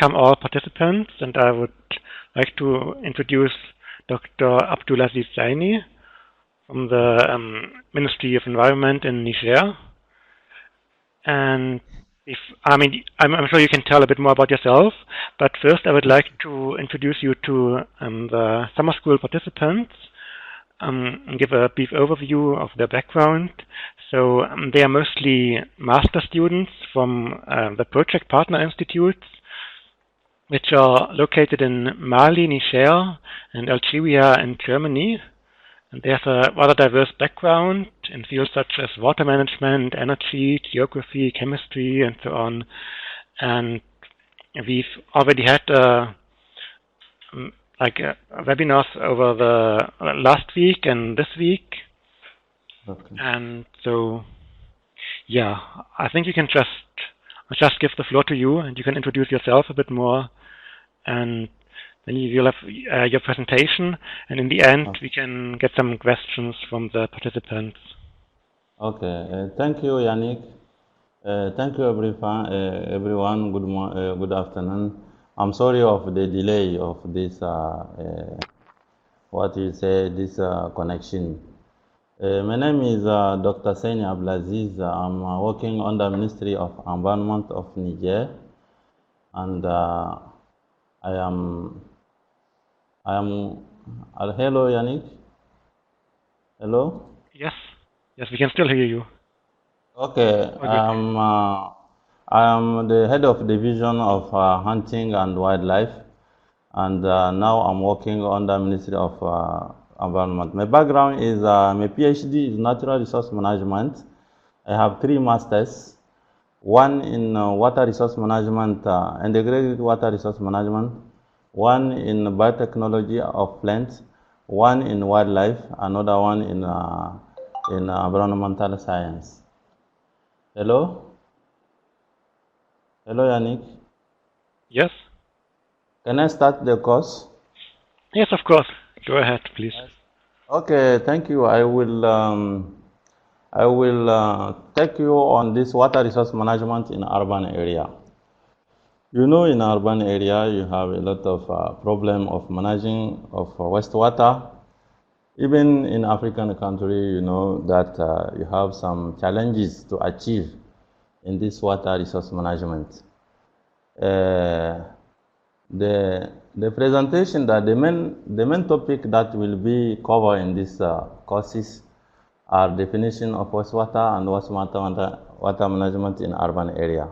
welcome all participants, and I would like to introduce Dr. Abdulaziz Zaini from the Ministry of Environment in Niger. And I'm sure you can tell a bit more about yourself, but first I would like to introduce you to the summer school participants and give a brief overview of their background. So they are mostly master students from the project partner institutes, which are located in Mali, Niger, and Algeria and Germany. And they have a rather diverse background in fields such as water management, energy, geography, chemistry, and so on. And we've already had webinars over the last week and this week. Okay. And so, yeah, I think you can just give the floor to you, and you can introduce yourself a bit more, and then you'll have your presentation, and in the end, we can get some questions from the participants. Okay. Thank you, Yannick. Thank you, everyone. Good afternoon. I'm sorry of the delay of this. This connection. My name is Dr. Saini Abdulaziz. I'm working on the Ministry of Environment of Niger, and I am. Hello, Yannick. Hello. Yes, we can still hear you. Okay. I am the head of division of hunting and wildlife, and now I'm working on the Ministry of Environment. My background is my PhD is natural resource management. I have 3 masters, one in water resource management, integrated water resource management, one in biotechnology of plants, one in wildlife, another one in environmental science. Hello? Hello, Yannick? Yes. Can I start the course? Yes, of course. Go ahead, please. Okay, thank you. I will take you on this water resource management in urban area. You know, in urban area, you have a lot of problem of managing of wastewater. Even in African country, you know that you have some challenges to achieve in this water resource management. The presentation that the main topic that will be covered in this courses are definition of wastewater and water management in urban area.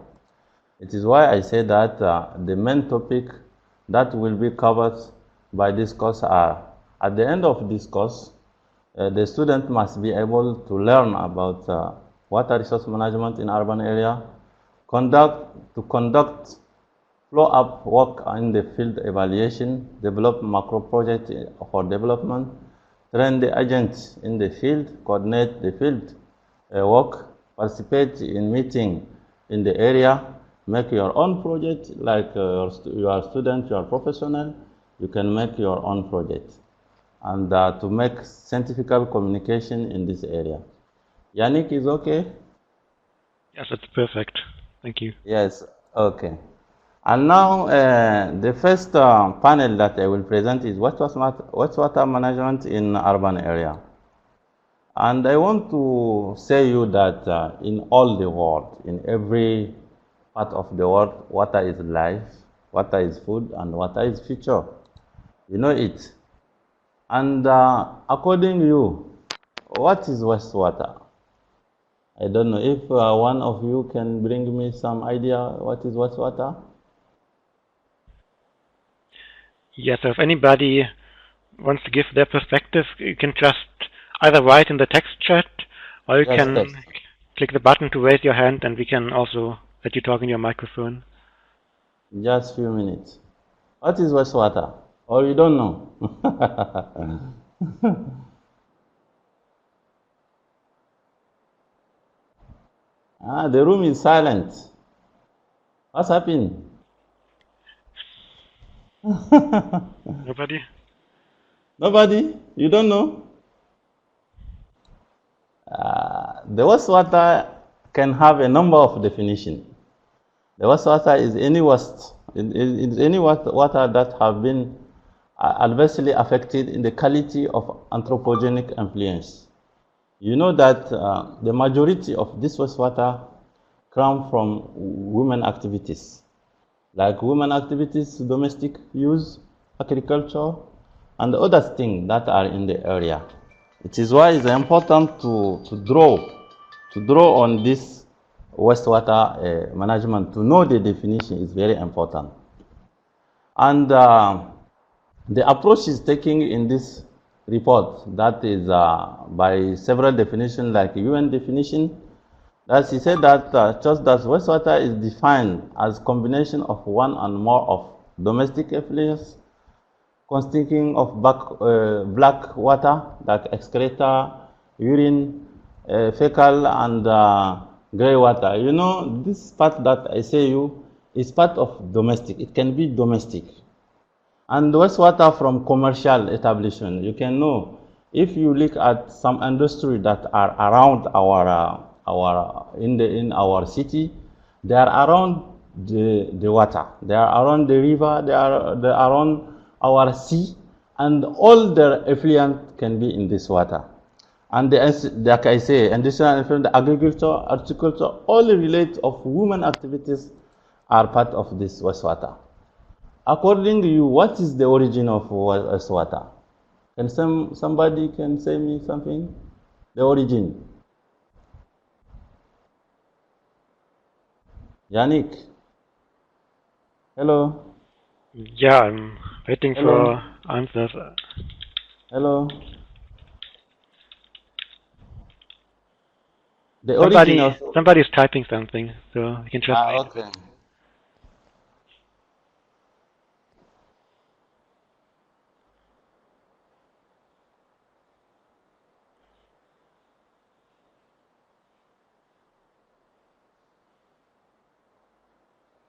It is why I say that the main topic that will be covered by this course are, at the end of this course, the student must be able to learn about water resource management in urban area, conduct follow-up work in the field evaluation, develop macro project for development, train the agents in the field, coordinate the field work, participate in meeting in the area, make your own project, like you are a student, you are professional, you can make your own project. And to make scientific communication in this area. Yannick is okay? Yes, that's perfect. Thank you. Yes, okay. And now the first panel that I will present is wastewater management in urban area. And I want to say you that in all the world, in every part of the world, water is life, water is food, and water is future. You know it. And according to you, what is wastewater? I don't know if one of you can bring me some idea what is wastewater? Yes, so if anybody wants to give their perspective, you can just either write in the text chat, or you can click the button to raise your hand, and we can also let you talk in your microphone. Just few minutes. What is wastewater? Or you don't know? The room is silent. What's happening? Nobody? Nobody? You don't know? The wastewater can have a number of definitions. The wastewater is any waste in any water that have been adversely affected in the quality of anthropogenic influence. You know that the majority of this wastewater come from women activities, like women activities, domestic use, agriculture, and other things that are in the area. It is why it's important to draw on this wastewater management. To know the definition is very important. And the approach is taken in this report, that is by several definitions, like UN definition, that he said that just that wastewater is defined as combination of one and more of domestic effluents consisting of black water like excreta, urine, fecal, and gray water. You know, this part that I say you is part of domestic. It can be domestic. And wastewater from commercial establishment, you can know if you look at some industry that are around in our city, they are around the water, they are around the river, they are around our sea, and all their effluent can be in this water. And like I say, industrial effluent, the agriculture, horticulture, all relate of women activities are part of this wastewater. According to you, what is the origin of wastewater? Can somebody can say me something? The origin. Yannick. Hello. Yeah, I'm waiting Hello. for answers. Hello. The origin of Somebody's typing something, so we can just wait. okay.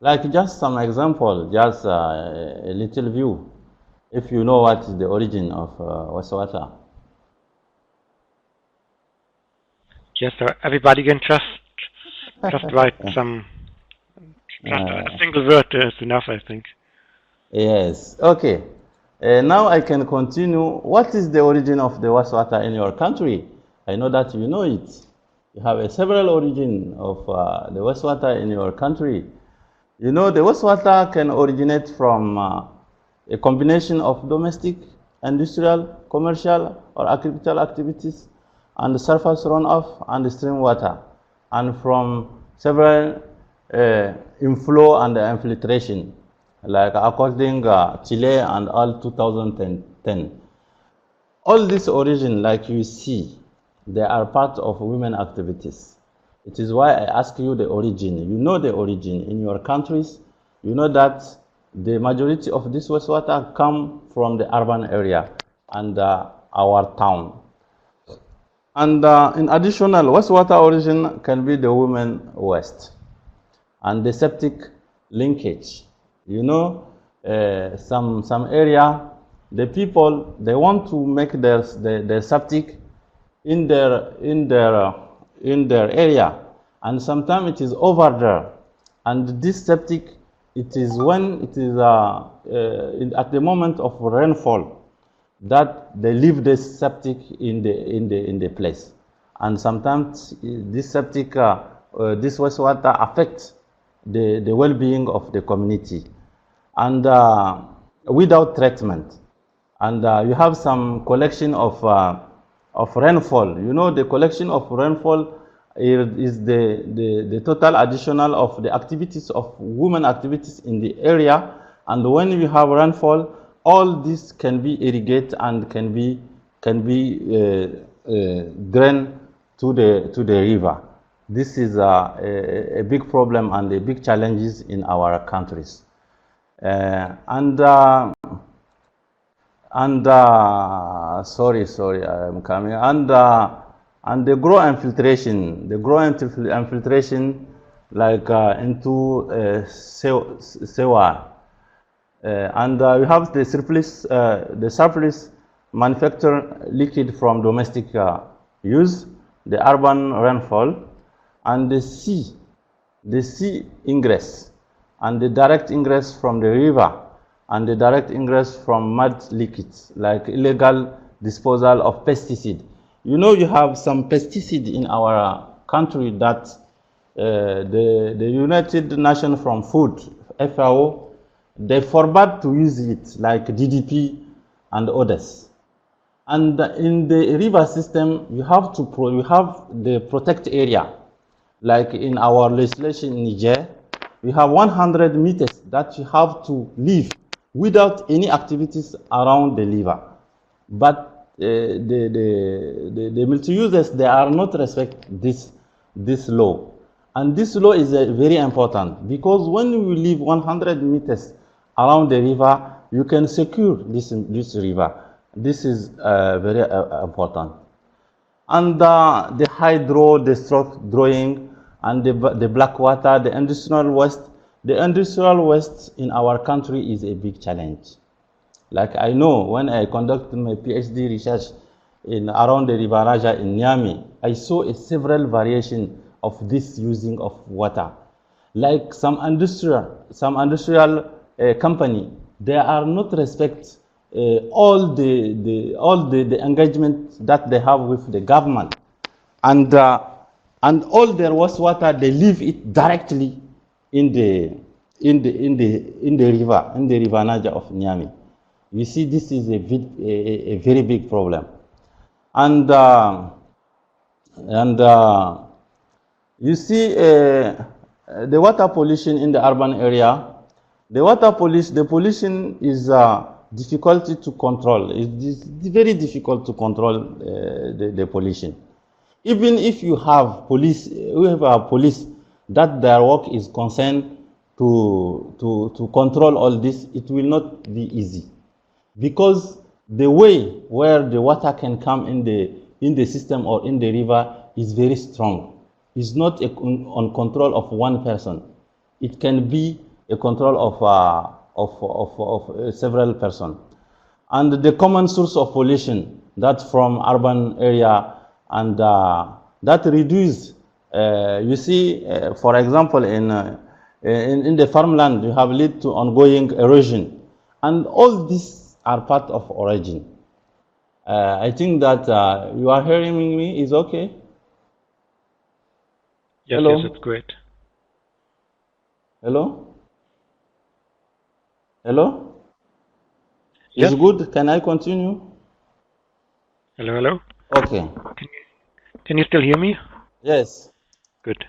Like just some example, just a little view, if you know what is the origin of wastewater. Yes, so everybody can just write some. Just a single word is enough, I think. Yes. Okay. Now I can continue. What is the origin of the wastewater in your country? I know that you know it. You have a several origin of the wastewater in your country. You know, the wastewater can originate from a combination of domestic, industrial, commercial, or agricultural activities, and surface runoff and stream water, and from several inflow and infiltration, like according Chile and all 2010. All this origin, like you see, they are part of women activities. It is why I ask you the origin. You know the origin in your countries. You know that the majority of this wastewater come from the urban area and our town. And in additional, wastewater origin can be the women waste and the septic linkage. You know, some area, the people, they want to make their septic in their area, and sometimes it is over there, and this septic, it is when it is at the moment of rainfall that they leave this septic in the place, and sometimes this septic this wastewater affects the well-being of the community, and without treatment, and you have some collection of rainfall. You know, the collection of rainfall is the total additional of the activities of women activities in the area, and when you have rainfall, all this can be irrigated and can be drained to the river. This is a big problem and a big challenges in our countries, sorry, I'm coming. And the grow infiltration, like into sewer, and you have the surplus manufactured liquid from domestic use, the urban rainfall, and the sea ingress, and the direct ingress from the river, and the direct ingress from mud liquids, like illegal disposal of pesticide. You know, you have some pesticide in our country that the United Nations from Food, FAO, they forbade to use it, like DDP and others. And in the river system, you have the protect area. Like in our legislation in Niger, we have 100 meters that you have to leave without any activities around the river. But the multi-users, they are not respect this law. And this law is very important, because when you leave 100 meters around the river, you can secure this river. This is very important. And the hydro, the stroke drawing, and the black water, the industrial waste. The industrial waste in our country is a big challenge. Like I know, when I conducted my PhD research around the River Raja in Niamey, I saw several variations of this using of water. Like some industrial company, they are not respect all the engagement that they have with the government, and all their wastewater, they leave it directly in the river, Naja of Niamey. You see, this is a very big problem, and you see the water pollution in the urban area. The pollution is difficulty to control. It's very difficult to control the pollution. Even if you have police, that their work is concerned to control all this, it will not be easy, because the way where the water can come in the system or in the river is very strong. It's not on control of one person. It can be a control of several persons. And the common source of pollution, that from urban area, and that reduce. You see, for example, in the farmland, you have led to ongoing erosion, and all these are part of origin. I think that you are hearing me. Is okay? Yes, Hello? yes, it's great. Hello? Hello? Yes. Is good? Can I continue? Hello, hello. Okay. Can you still hear me? Yes. Good.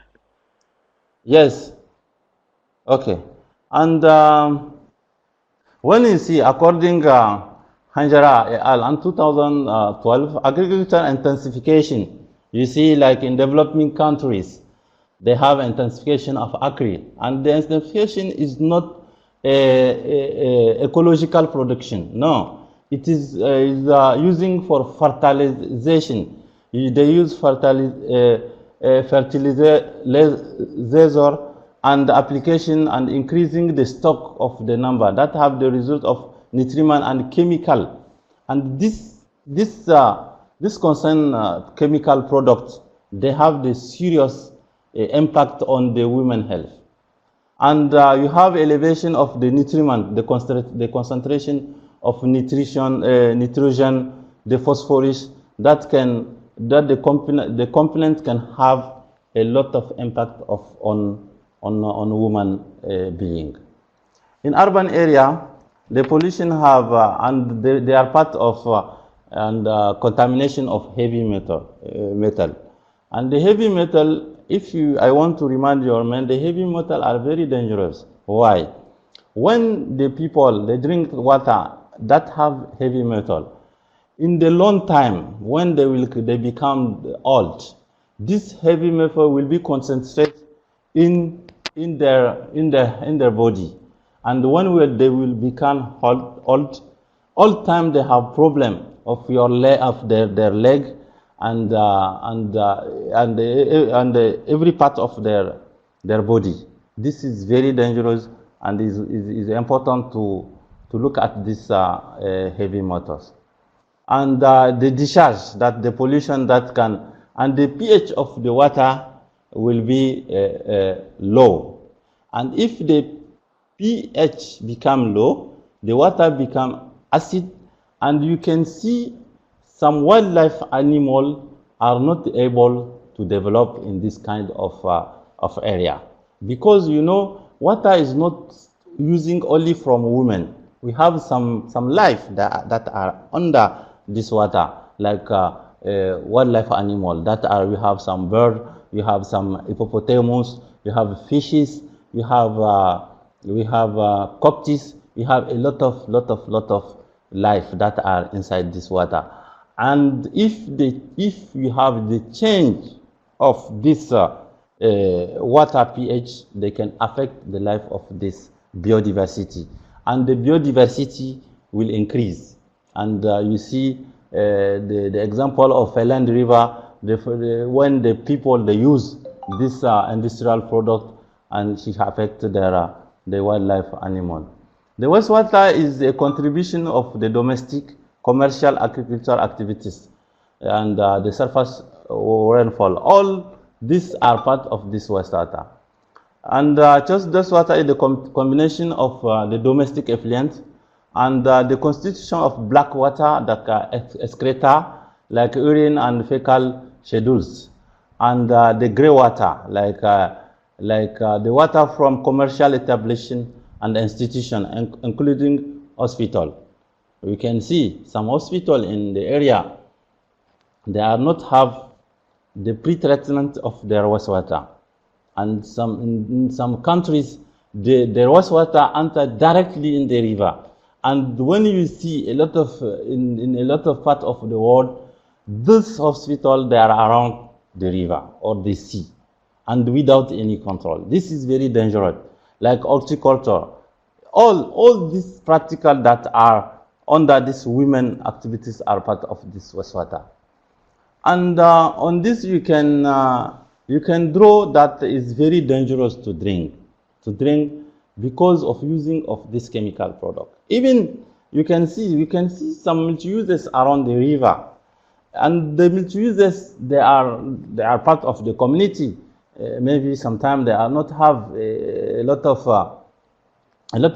Yes. Okay. And when you see, according Hanjara et al. In 2012, agriculture intensification, you see, like in developing countries, they have intensification of agri, and the intensification is not ecological production. No, it is using for fertilization. They use fertilizer and application, and increasing the stock of the number that have the result of nutriment and chemical. And this concern chemical products, they have the serious impact on the women health. And you have elevation of the nutriment, the concentration of nitrogen, the phosphorus, that the component can have a lot of impact on woman being. In urban area, the pollution have and they are part of contamination of heavy metal. And the heavy metal, I want to remind you, man, the heavy metal are very dangerous. Why? When the people, they drink water that have heavy metal, in the long time, when they become old, this heavy metal will be concentrated in their body, and when they will become old, all time they have problem of their leg, and every part of their body. This is very dangerous, and is important to look at this heavy metals. And the discharge, that the pollution that can, and the pH of the water will be low. And if the pH become low, the water become acid, and you can see some wildlife animal are not able to develop in this kind of area, because you know water is not using only from women. We have some life that are under this water, like wildlife animal that are, we have some bird, you have some hippopotamus, you have fishes, you have we have cockatrices, we have a lot of life that are inside this water. And if you have the change of this water pH, they can affect the life of this biodiversity, and the biodiversity will increase. And you see the example of Feland River, when the people they use this industrial product, and it affect their the wildlife animal. The wastewater is a contribution of the domestic, commercial, agricultural activities, and the surface rainfall. All these are part of this wastewater. And just this water is the combination of the domestic effluent and the constitution of black water, that excreta, like urine and fecal schedules, and the gray water, like the water from commercial establishment and institution, including hospital. We can see some hospital in the area, they are not have the pre-treatment of their wastewater, and in some countries their wastewater enter directly in the river. And when you see a lot of in a lot of part of the world, this hospital they are around the river or the sea, and without any control. This is very dangerous. Like horticulture, all these practical that are under this women activities are part of this wastewater. And on this you can draw that is very dangerous to drink because of using of this chemical product. Even you can see some multi-users around the river, and the multi-users they are part of the community. Maybe sometimes they are not have a lot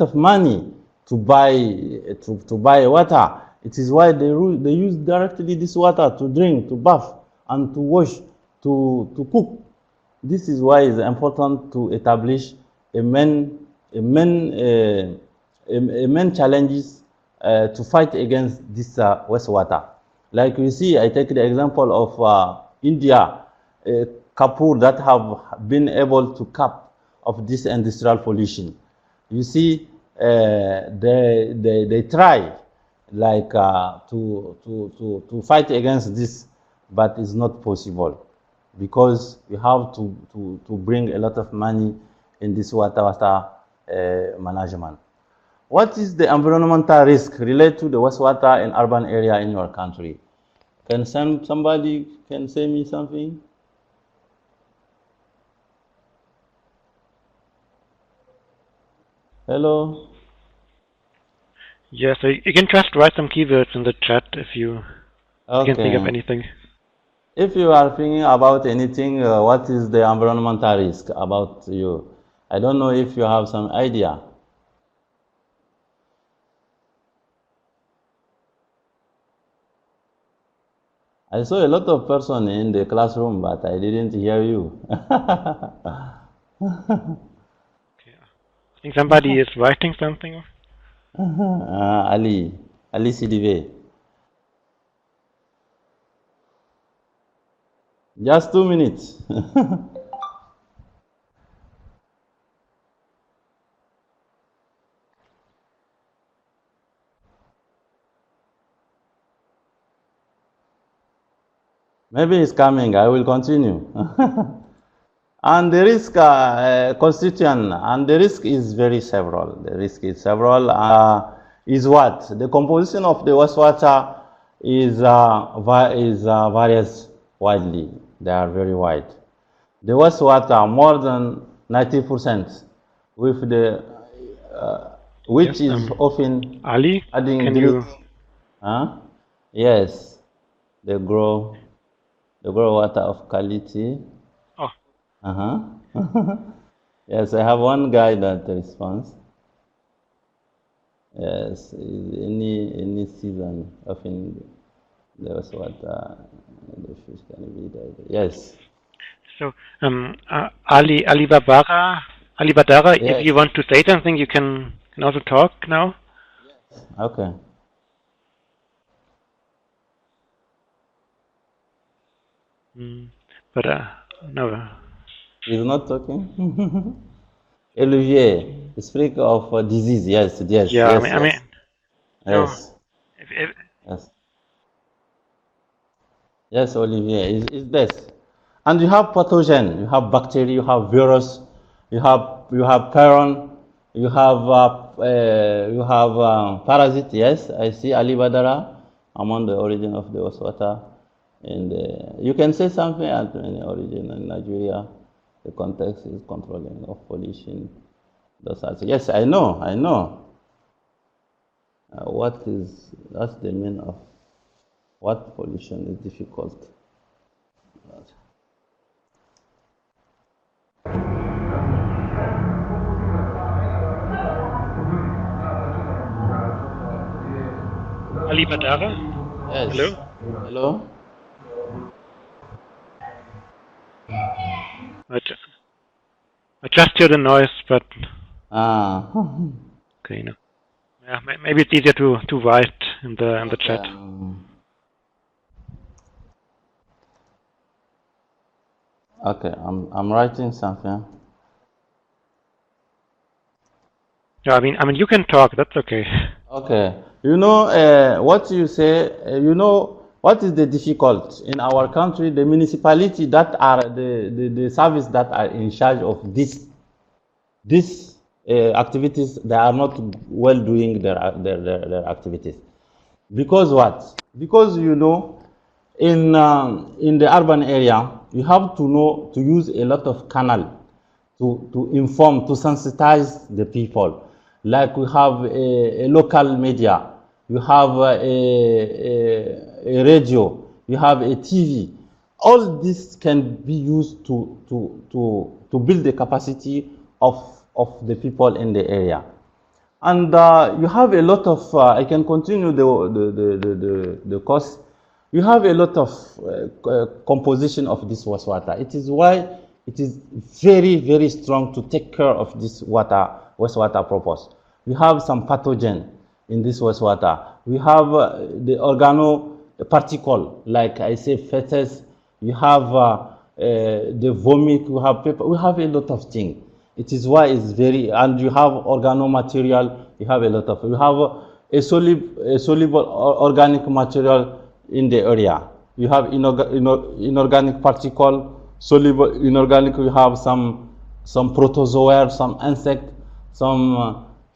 of money to buy water. It is why they use directly this water to drink, to bath, and to wash, to cook. This is why it's important to establish a main challenges to fight against this wastewater. Like you see, I take the example of India, Kapoor, that have been able to cap of this industrial pollution. You see, they try like to fight against this, but it's not possible, because you have to bring a lot of money in this water management. What is the environmental risk related to the wastewater in urban area in your country? Can somebody can say me something? Hello? Yeah, so you can just write some keywords in the chat if you can think of Okay. anything. If you are thinking about anything, what is the environmental risk about you? I don't know if you have some idea. I saw a lot of person in the classroom, but I didn't hear you. Okay. I think somebody is writing something. Ali CDV. Just 2 minutes. Maybe it's coming. I will continue. And the risk constituent, and the risk is very several. The risk is several. Is what? The composition of the wastewater is varies widely. They are very wide. The wastewater more than 90% with the which Yes, is often Ali, adding can drink. you? Huh? Yes, they grow water of quality. Oh, Uh-huh. Yes, I have one guy that responds. Yes, any season of in there's water, the fish can be there. Yes, So, Ali Badara, if yes, you want to say something, you can also talk now. okay. Mm, but no. He's not talking. Olivier, speak of disease. Yes, yes, Yeah, yes, I mean, yes, no. yes, If yes. Yes, Olivier, is this. And you have pathogen, you have bacteria, you have virus, you have paron, you have parasite. Yes, I see Ali Badara among the origin of the wastewater, and you can say something at the origin in Nigeria. The context is controlling of pollution. Those are, yes, I know, I know. That's the meaning of what pollution is difficult. Ali Badara, Yes. hello. Hello? I, ju- I just hear the noise, but Ah, okay, no. Yeah, maybe it's easier to write in the okay. chat. Okay, I'm writing something. Yeah, I mean, you can talk. That's okay. Okay. What you say, what is the difficult in our country, the municipality that are the service that are in charge of this activities, they are not well doing their activities. Because what? Because in the urban area, you have to know to use a lot of canal to inform, to sensitize the people. Like we have a local media, you have a radio, you have a TV. All this can be used to build the capacity of the people in the area. And you have a lot of, I can continue the course. You have a lot of composition of this wastewater. It is why it is very, very strong to take care of this wastewater purpose. We have some pathogen in this wastewater. We have the organo particle, like I say, feces. You have the vomit. We have paper. We have a lot of things. It is why it's very, and you have organomaterial, you have a lot of, you have a soluble organic material in the area. You have inorganic particle, soluble inorganic, you have some protozoa, some insect, some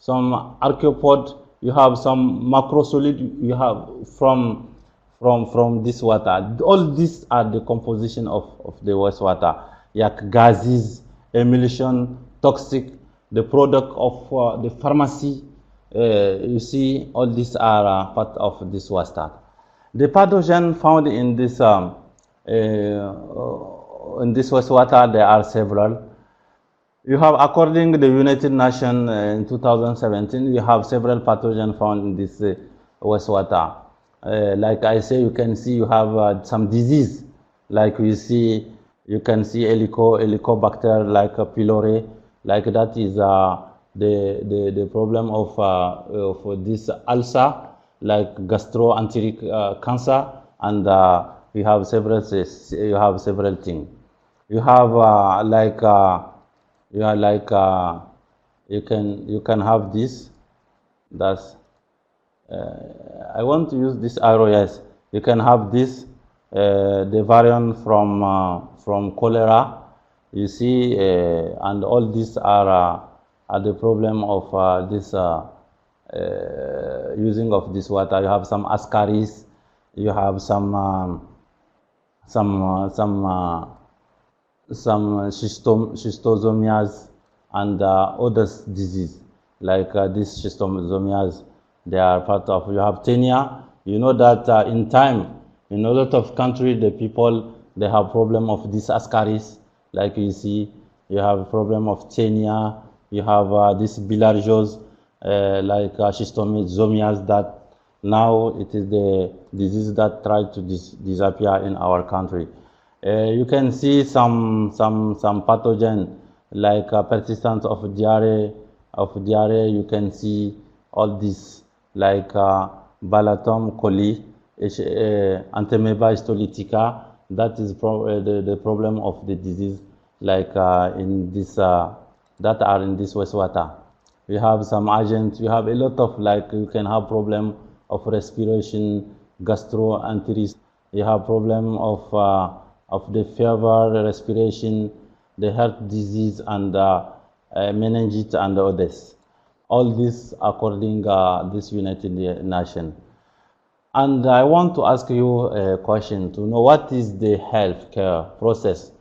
arthropod, you have some macrosolid, you have from this water. All these are the composition of the wastewater, like gases, emulsion, toxic, the product of the pharmacy. You see, all these are part of this wastewater. The pathogen found in this wastewater, there are several. You have, according to the United Nations in 2017, you have several pathogens found in this wastewater. Like I say, you can see you have some disease, like you can see helicobacter, like pylori, like that is the problem of this ulcer, like gastroenteric cancer, and you have several things. You have yeah, like you can have this. That's I want to use this arrow. Yes, you can have this. The variant from cholera. You see, and all these are the problem of this using of this water. You have some ascaris. You have some schistosomias and other disease like these schistosomias. They are part of, you have tinea. You know that in time, in a lot of countries, the people, they have problem of these ascaris. Like you see, you have problem of tinea, you have this bilharziose, like schistosomias, that now it is the disease that tried to disappear in our country. You can see some pathogen like persistence of diarrhea. You can see all this like Balaton coli, Antemeba histolytica. That is the problem of the disease, like in this that are in this wastewater. We have some agents. We have a lot of, like, you can have problem of respiration, gastroenteritis. You have problem of the fever, respiration, the heart disease, and meningitis and others. All this according this United Nations. And I want to ask you a question to know what is the healthcare process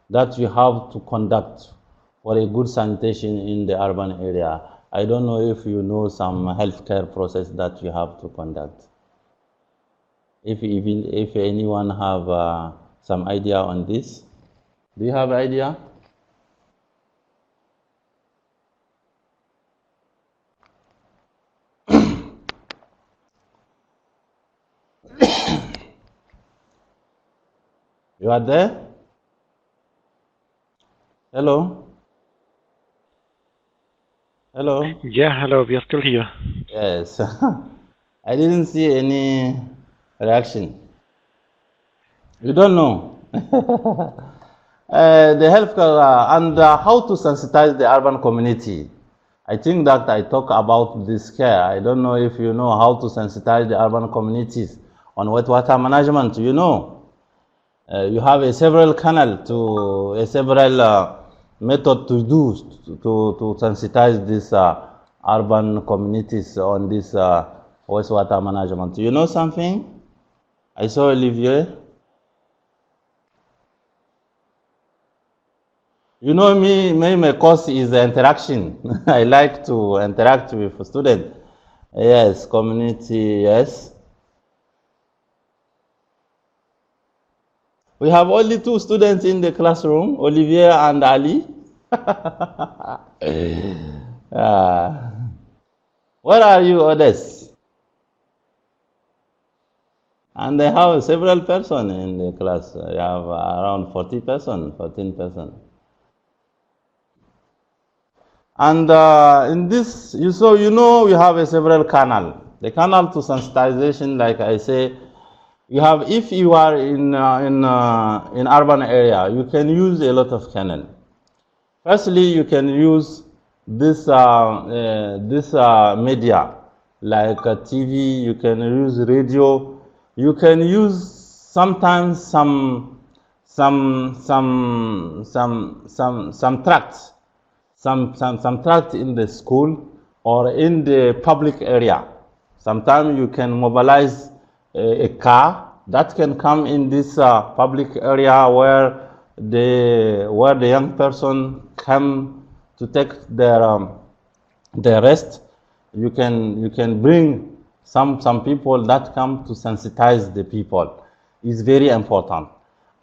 that you have to conduct for a good sanitation in the urban area. I don't know if you know some healthcare process that you have to conduct. If anyone have some idea on this, do you have idea? You are there? Hello? Hello? Yeah, hello, we are still here. Yes. I didn't see any reaction. You don't know. The healthcare and how to sensitize the urban community. I think that I talk about this care. I don't know if you know how to sensitize the urban communities on wastewater management. You know, you have a several canal to a several method to do to sensitize these urban communities on this wastewater management. You know something? I saw Olivier. You know me, my course is interaction. I like to interact with students. Yes, community, yes. We have only two students in the classroom, Olivier and Ali. Where are you others? And they have several persons in the class. I have around 40 persons, 14 persons. And in this, you know, we have a several canal. The canal to sensitization, like I say, you have, if you are in urban area, you can use a lot of canal. Firstly, you can use this media like TV. You can use radio. You can use sometimes some tracts. Some tract in the school or in the public area. Sometimes you can mobilize a car that can come in this public area where the young person come to take their rest. You can bring some people that come to sensitize the people. It's very important.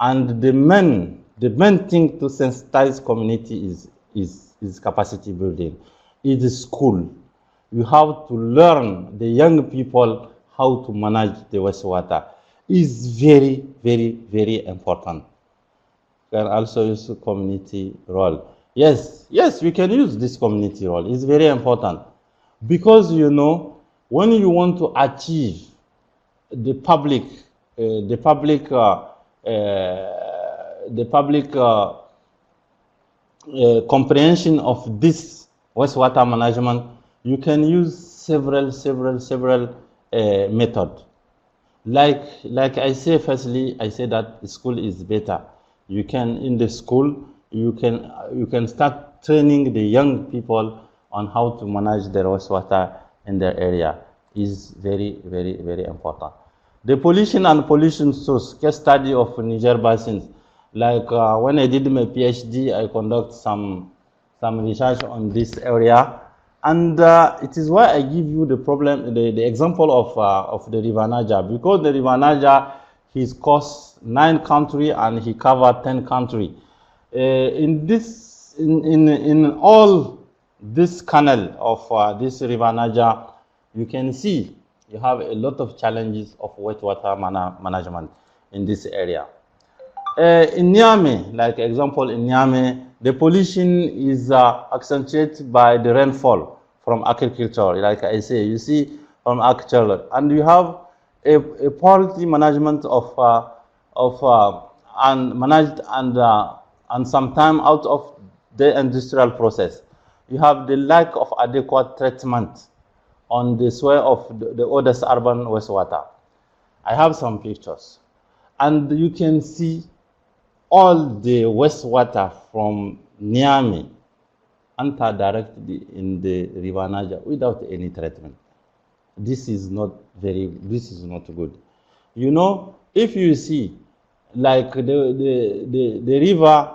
And the main thing to sensitize community is capacity building. It is school. You have to learn the young people how to manage the wastewater. It's very, very, very important. You can also use community role. Yes, we can use this community role. It's very important. Because, you know, when you want to achieve the public comprehension of this wastewater management, you can use several methods. Like I say, firstly, I say that school is better. You can, in the school, you can start training the young people on how to manage their wastewater in their area. Is very, very, very important. The pollution and pollution source, case study of Niger basins. Like when I did my PhD, I conduct some research on this area, and it is why I give you the example of the River Niger, because the River Niger, he's crossed 9 countries and he covered 10 countries. In all this canal of this river Niger, you can see you have a lot of challenges of wastewater management in this area. In Niamey, like example in Niamey, the pollution is accentuated by the rainfall from agriculture. Like I say, you see from agriculture, and you have a quality management and managed and some time out of the industrial process. You have the lack of adequate treatment on the soil of the oldest urban wastewater. I have some pictures, and you can see all the wastewater from Niamey enter directly in the river Niger without any treatment. This is not good. You know, if you see like the river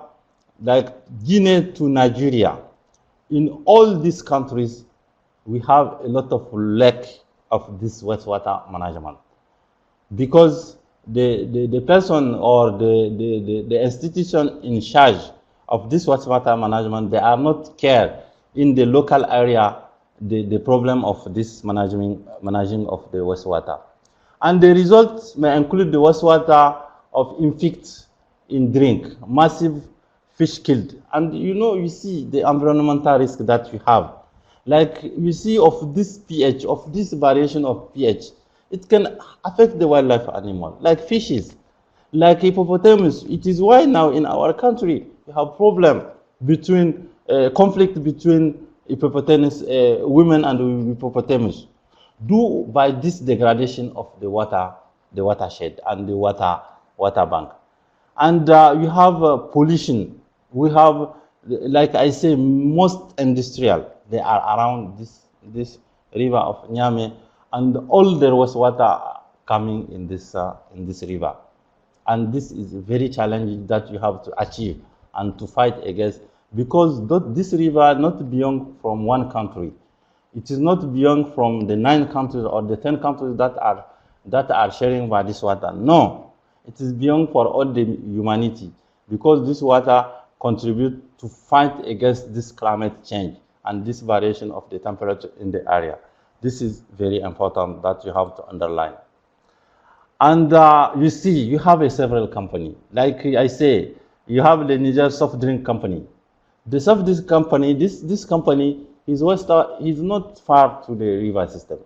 like Guinea to Nigeria, in all these countries, we have a lot of lack of this wastewater management because the person or the institution in charge of this wastewater management, they are not care in the local area the problem of this managing of the wastewater. And the results may include the wastewater of infect in drink, massive fish killed. And you know, you see the environmental risk that you have. Like you see of this pH, of this variation of pH, it can affect the wildlife animal, like fishes, like hippopotamus. It is why now in our country we have problem between conflict between hippopotamus women and hippopotamus due by this degradation of the watershed and the water bank. And you have pollution. We have, like I say, most industrial. They are around this river of Niamey, and all the wastewater coming in this river. And this is very challenging that you have to achieve and to fight against, because this river not beyond from one country. It is not beyond from the 9 countries or the 10 countries that are sharing by this water. No, it is beyond for all the humanity, because this water contributes to fight against this climate change and this variation of the temperature in the area. This is very important that you have to underline. And you see, you have a several company. Like I say, you have the Niger soft drink company. The soft drink company, this company, his not far to the river system.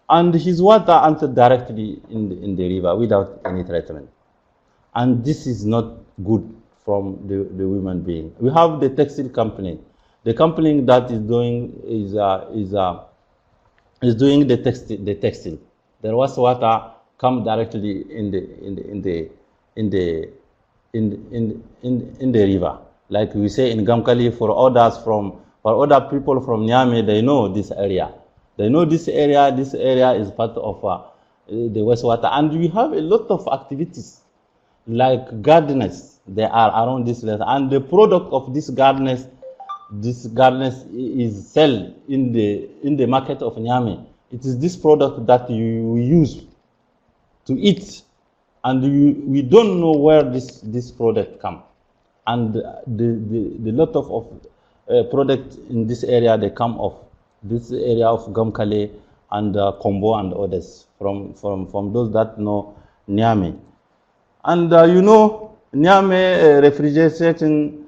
And his water entered directly in the river without any treatment. And this is not good from the human being. We have the textile company. The company that is doing is doing the textile. There was water come directly in the river. Like we say in Gamkali, for other people from Niamey, they know this area. They know this area. This area is part of the wastewater, and we have a lot of activities like gardeners. They are around this land, and the product of this gardeners is sell in the market of Niamey. It is this product that you use to eat, and we don't know where this product come. And the lot of product in this area, they come of this area of Gamkale and Kombo and others from those that know Niamey. And you know, Niamey refrigerating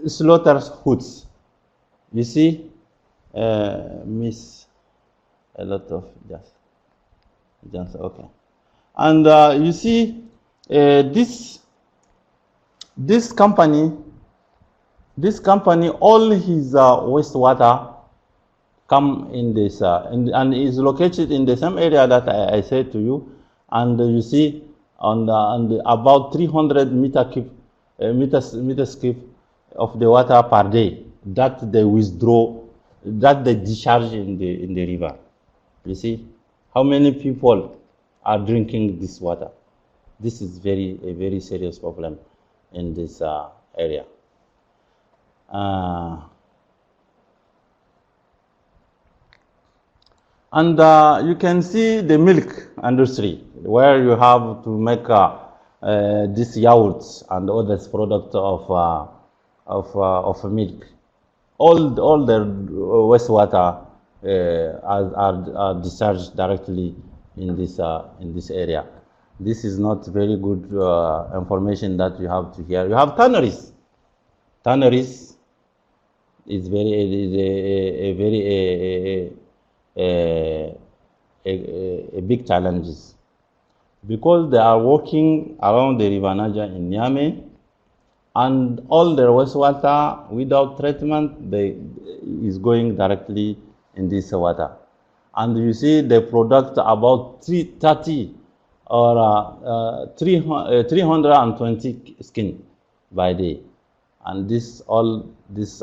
slaughterhouses. You see, miss a lot of just okay. And you see, this company, all his wastewater come in this, and is located in the same area that I said to you. And you see, on about 300 meters cube of the water per day that they withdraw, that they discharge in the river. You see, how many people are drinking this water? This is a very serious problem in this area. And you can see the milk industry, where you have to make these yogurts and other products of milk. all their wastewater are discharged directly in this area. This is not very good information that you have to hear. You have tanneries. Tanneries is very is a very a big challenges because they are working around the River Niger in Niamey, and all their wastewater without treatment is going directly in this water. And you see they product about 330 or 320 skin by day, and this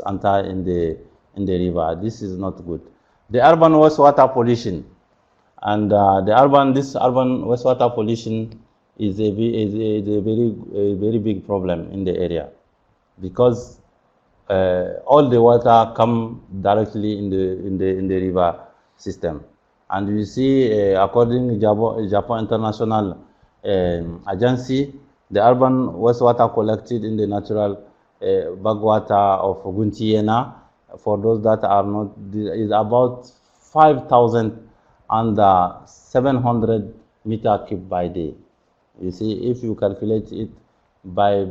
entire in the river. This is not good. The urban wastewater pollution, and this urban wastewater pollution is a very big problem in the area, because all the water come directly in the river system. And you see, according to Japan International Agency, the urban wastewater collected in the natural backwater of Guntiena, for those that are not, is about 5,700 meter cube by day. You see, if you calculate it by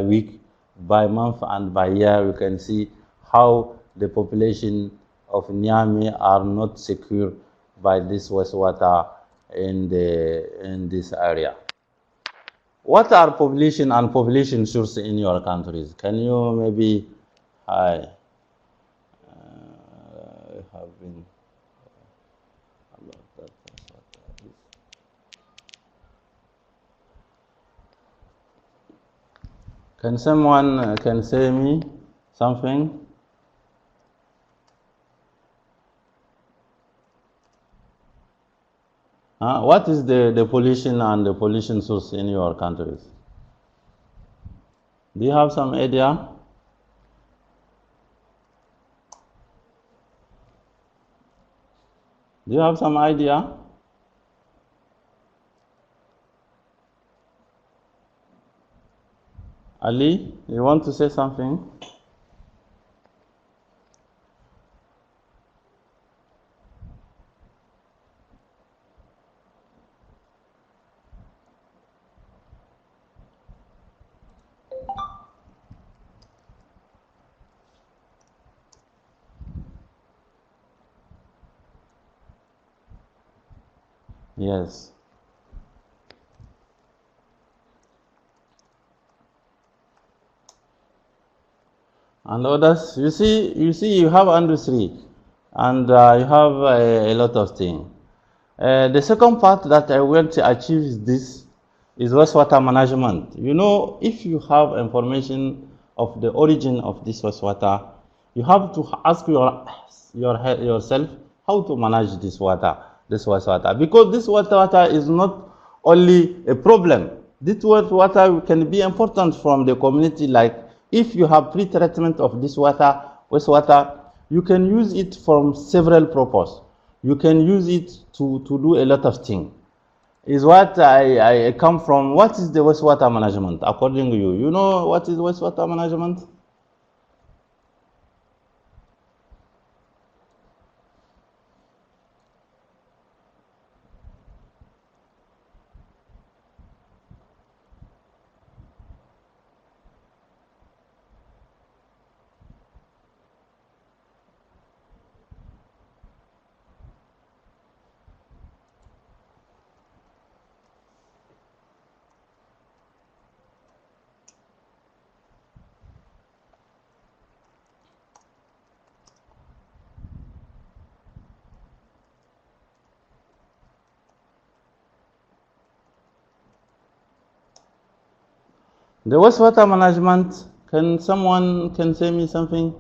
week, by month, and by year, you can see how the population of Niamey are not secure by this wastewater in this area. What are population and population source in your countries? Can you maybe have been about that? Can someone can say me something? What is the pollution and the pollution source in your countries? Do you have some idea? Do you have some idea? Ali, you want to say something? Yes. And others, you see, you have industry, and you have a lot of things. The second part that I want to achieve is wastewater management. You know, if you have information of the origin of this wastewater, you have to ask yourself how to manage this wastewater, because this wastewater is not only a problem. This wastewater can be important from the community. Like if you have pre-treatment of this wastewater, you can use it from several purposes. You can use it to do a lot of things. Is what I come from. What is the wastewater management according to you? You know what is wastewater management? The wastewater management, can someone can say me something?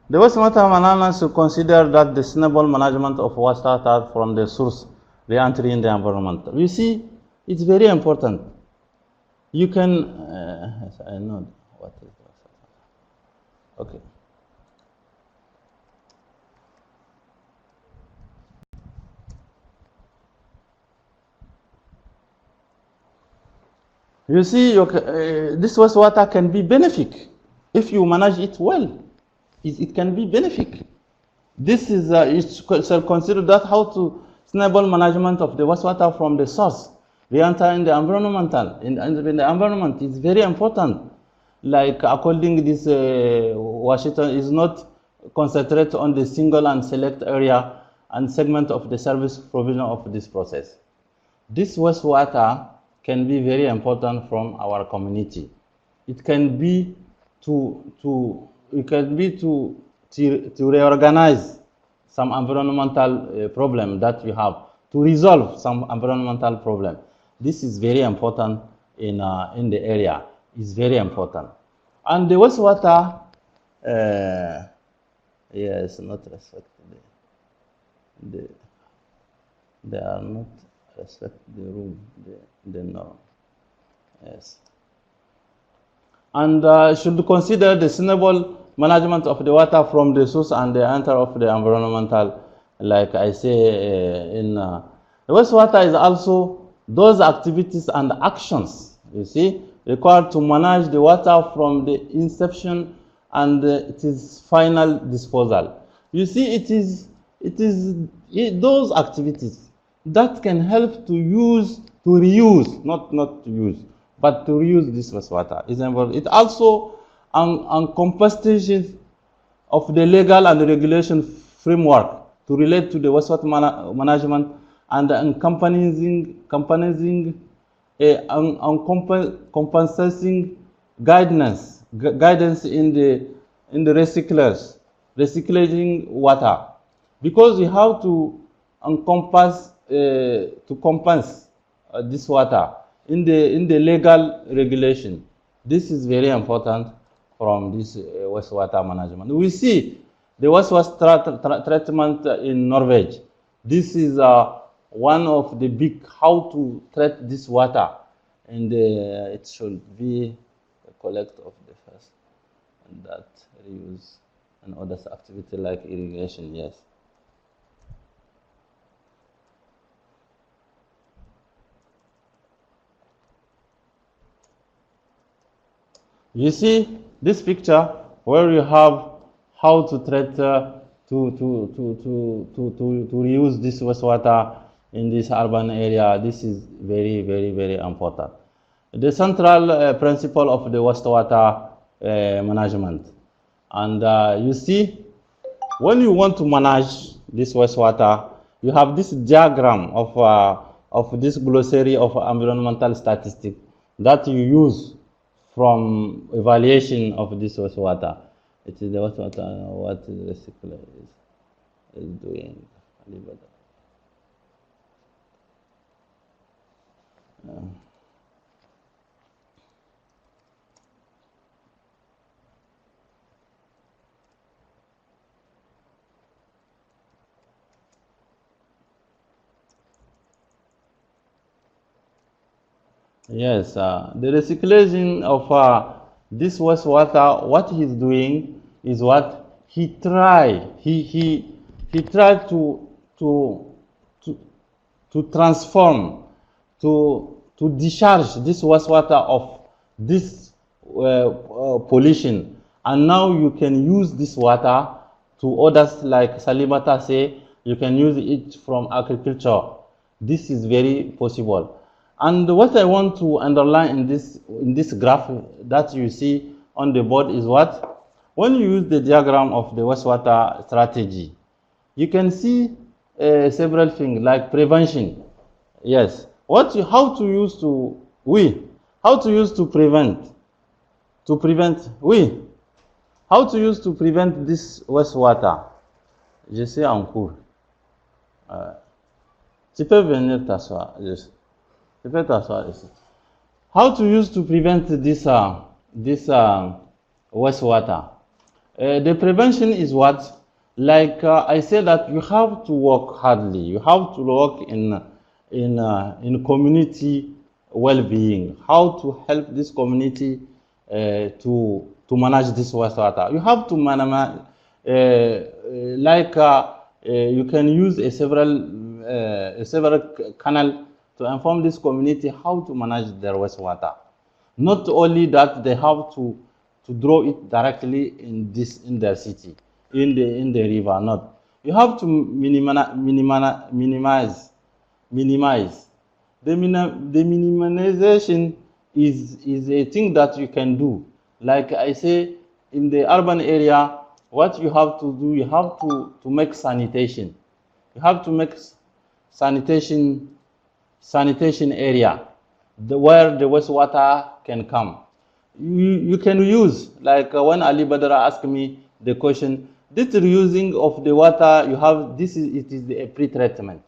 The wastewater management should consider that the sustainable management of wastewater from the source, re-entry in the environment. You see, it's very important. You can, I know what is wastewater. Okay. You see, this wastewater can be benefic if you manage it well. it can be benefic. This is shall consider that how to sustainable management of the wastewater from the source. Re-enter in the environmental in the environment is very important. Like according this Washington is not concentrate on the single and select area and segment of the service provision of this process. This wastewater can be very important from our community. It can be to reorganize some environmental problem that you have, to resolve some environmental problem. This is very important in the area. It's very important. And the wastewater, yes, not respected. They are not respect the rule, the norm. Yes. And should consider the sustainable management of the water from the source and the enter of the environmental, like I say the wastewater is also those activities and actions, you see, required to manage the water from the inception and its final disposal. You see, it is those activities that can help to reuse, not to use, but to reuse this wastewater is involved. It also encompasses of the legal and regulation framework to relate to the wastewater management and accompanying compensating guidance in the recycling water, because you have to encompass to compensate this water in the legal regulation. This is very important from this wastewater management. We see the wastewater treatment in Norway. This is one of the big how to treat this water, and it should be a collect of the first and that reuse and other activity like irrigation. Yes. You see this picture where you have how to treat to reuse this wastewater in this urban area. This is very, very, very important. The central principle of the wastewater management, and you see, when you want to manage this wastewater, you have this diagram of this glossary of environmental statistics that you use from evaluation of this wastewater. It is the wastewater what the recycler is doing. Yes, the recycling of this wastewater, what he's doing is what he tried to transform, to discharge this wastewater of this pollution, and now you can use this water to others, like Salimata say, you can use it from agriculture. This is very possible. And what I want to underline in this graph that you see on the board is what? When you use the diagram of the wastewater strategy, you can see several things like prevention. Yes. How to use to prevent how to use to prevent this wastewater. Je sais en cours. Tu peux venir t'asseoir. Tu peux t'asseoir ici. How to use to prevent this wastewater? The prevention is what? Like I said, that you have to work hardly. You have to work in community well-being. How to help this community to manage this wastewater? You have to manage you can use a several canal to inform this community how to manage their wastewater. Not only that, they have to to draw it directly in their city, in the river. Not. You have to minimize. The minimization is a thing that you can do. Like I say, in the urban area, what you have to do, you have to make sanitation. You have to make sanitation area where the wastewater can come. You can use, like when Ali Badra asked me the question, this reusing of the water you have, it is a pre-treatment.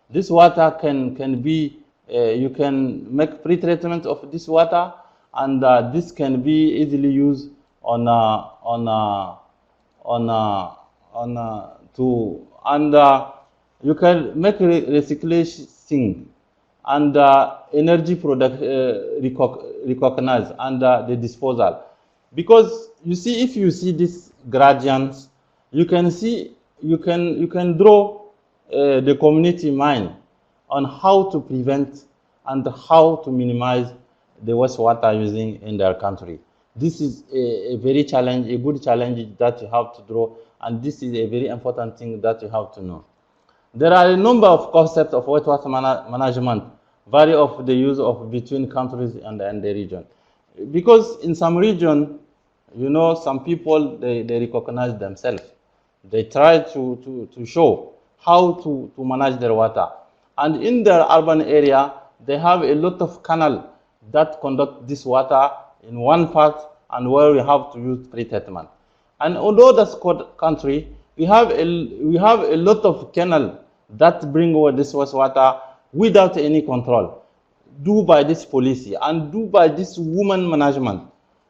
This water can be, you can make pre-treatment of this water, and this can be easily used you can make recycling and energy product recognize and the disposal. Because you see, if you see these gradients, you can see, you can draw the community mind on how to prevent and how to minimize the wastewater using in their country. This is a good challenge that you have to draw, and this is a very important thing that you have to know. There are a number of concepts of wastewater management, vary of the use of between countries and the region. Because in some region, you know, some people, they recognize themselves. They try to show how to manage their water. And in their urban area, they have a lot of canal that conduct this water in one part and where we have to use pre-treatment. And although that's country, we have a lot of canal that bring over this wastewater without any control, do by this policy and do by this woman management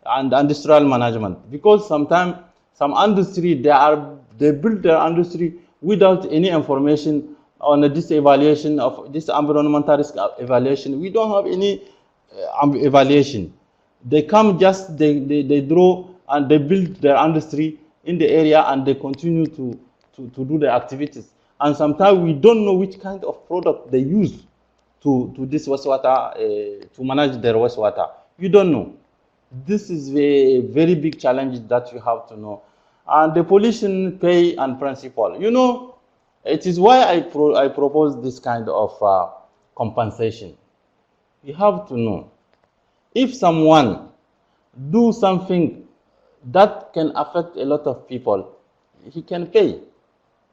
and industrial management. Because sometimes some industry, they build their industry without any information on this evaluation of this environmental risk evaluation. We don't have any evaluation. They come just, they draw and they build their industry in the area and they continue to do their activities. And sometimes we don't know which kind of product they use to this wastewater, to manage their wastewater. You don't know. This is a very big challenge that you have to know. And the pollution pay and principle. You know, it is why I propose this kind of compensation. You have to know. If someone do something that can affect a lot of people, he can pay.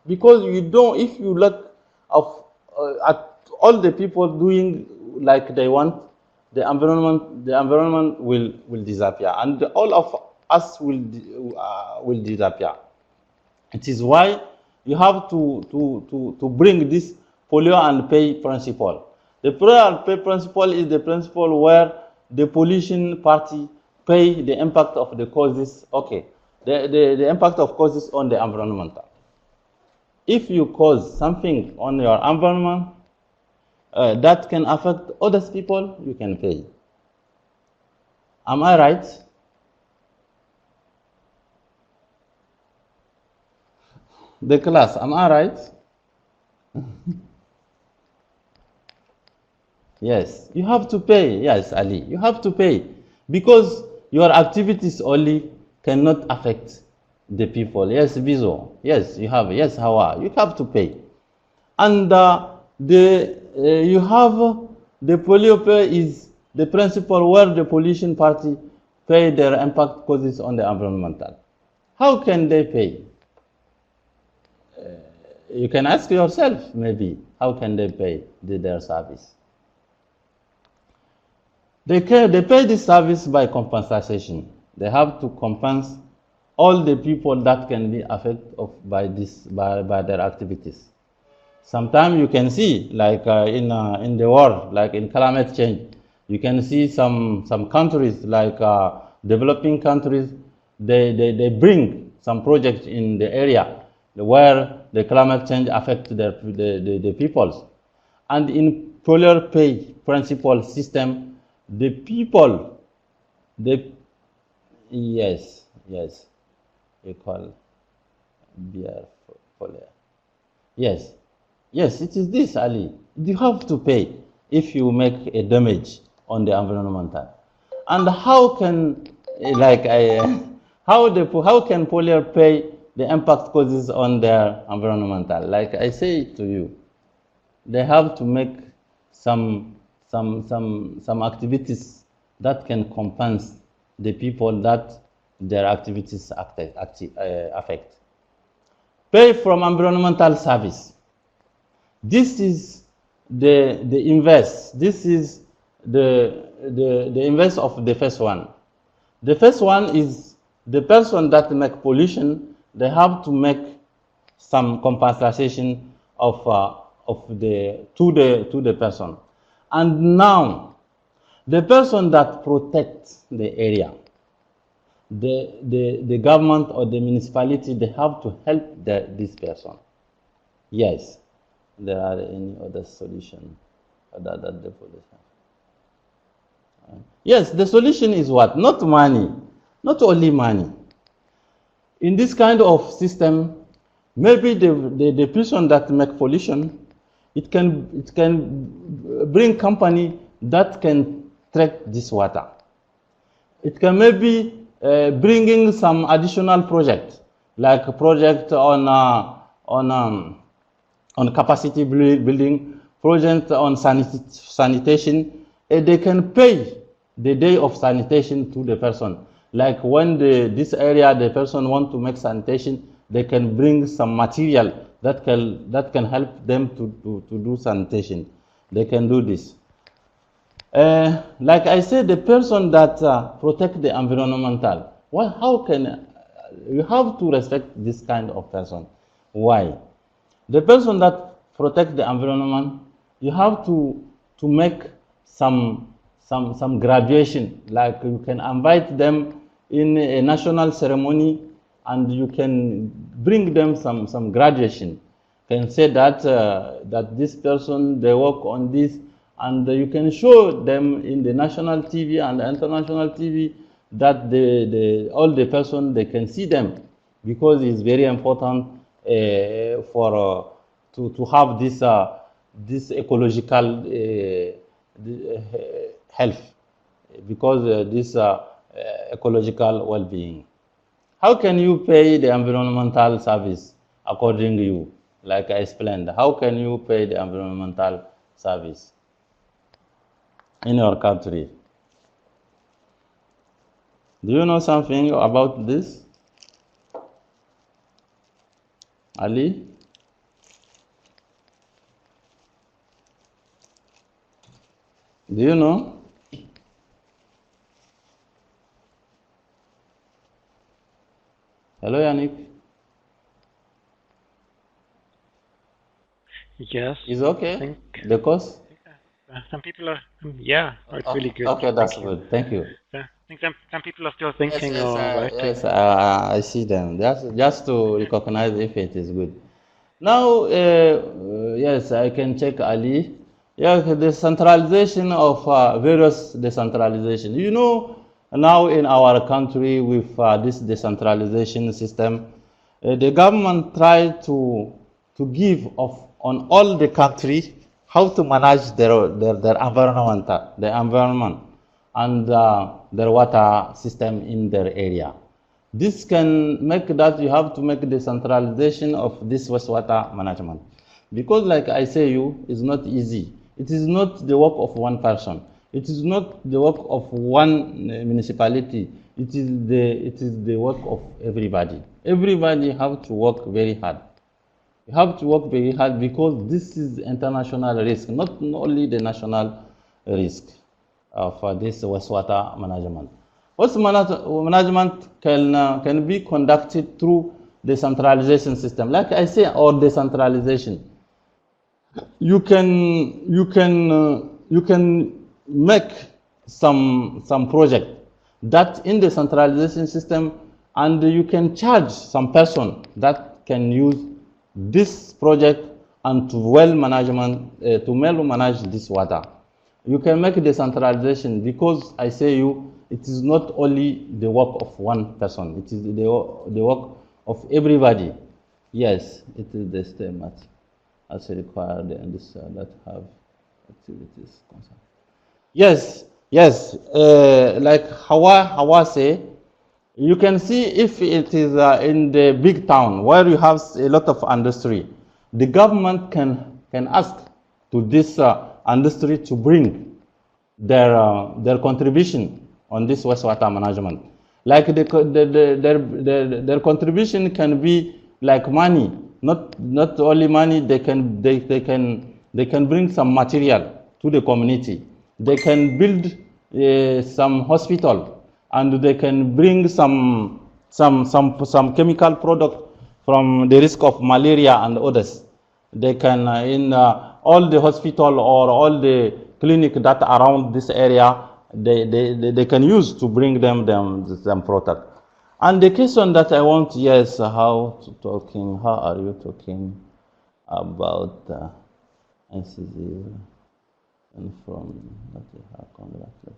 Because you don't, if you look at all the people doing like they want, the environment will disappear, and all of us will disappear. It is why you have to bring this polio and pay principle. The polio and pay principle is the principle where the pollution party pay the impact of the causes. Okay, the impact of causes on the environment. If you cause something on your environment that can affect other people, you can pay. Am I right? The class, am I right? Yes, you have to pay. Yes, Ali, you have to pay because your activities only cannot affect the people. Yes, Bizo. Yes, you have. Yes, Hawa. You have to pay. And you have the polio pay is the principle where the pollution party pay their impact causes on the environmental. How can they pay? You can ask yourself maybe, how can they pay their service? They pay this service by compensation. They have to compensate all the people that can be affected by their activities. Sometimes you can see, like in the world, like in climate change, you can see some countries, like developing countries, they bring some projects in the area where the climate change affects the peoples. And in polar pay principle system, the people, yes, you call beer polar. Yes, it is this, Ali. You have to pay if you make a damage on the environmental. And how can like how can polyer pay the impact causes on their environmental? Like I say to you, they have to make some activities that can compensate the people that their activities affect. Pay from environmental service. This is the invest. This is the invest of the first one. The first one is the person that make pollution. They have to make some compensation of the to the person. And now the person that protects the area, the government or the municipality, they have to help this person. Yes, there are any other solution other than the pollution. Yes, the solution is what? Not money, not only money. In this kind of system, maybe the person that make pollution, it can bring company that can track this water. It can maybe bringing some additional project, like a project on capacity building, project on sanitation. They can pay the day of sanitation to the person. Like when this area, the person want to make sanitation, they can bring some material that can help them to do sanitation. They can do this. Like I said, the person that protect the environmental, well, how can you have to respect this kind of person? Why? The person that protect the environment, you have to make some graduation. Like you can invite them in a national ceremony, and you can bring them some graduation. You can say that that this person they work on this, and you can show them in the national TV and the international TV that all the person they can see them, because it's very important for to have this ecological health, because this ecological well-being. How can you pay the environmental service according to you? Like I explained, how can you pay the environmental service in your country? Do you know something about this, Ali? Do you know? Hello, Yannick. Yes. Is okay? I think The cost? some people are, yeah, it's really good. Okay, that's Thank you. good. Thank you. I think some people are still thinking, Yes, I see them. Just to recognize if it is good. Now, yes, I can check Ali. Yeah, the centralization of various decentralization. You know, now in our country with this decentralization system, the government try to give on all the country how to manage their environment, the environment and their water system in their area. This can make that you have to make the centralization of this wastewater management. Because like I say you, it's not easy. It is not the work of one person. It is not the work of one municipality. It is the work of everybody. Everybody have to work very hard. You have to work very hard because this is international risk, not only the national risk for this wastewater management. Wastewater management can be conducted through the centralization system, like I say, or decentralization. You can make some project that in the centralization system, and you can charge some person that can use this project and to manage this water. You can make decentralization because I say you, it is not only the work of one person, it is the work of everybody. Yes, it is the same as required in this that have activities concerned. Yes, Yes, like Hawa say, you can see if it is in the big town where you have a lot of industry, the government can ask to this industry to bring their contribution on this wastewater management. Like their contribution can be like money, not only money. They can bring some material to the community. They can build some hospital, and they can bring some chemical product from the risk of malaria and others. They can in all the hospital or all the clinic that around this area, they can use to bring them product. And the question that I want, yes, how are you talking about NCZ and from what you have congratulated?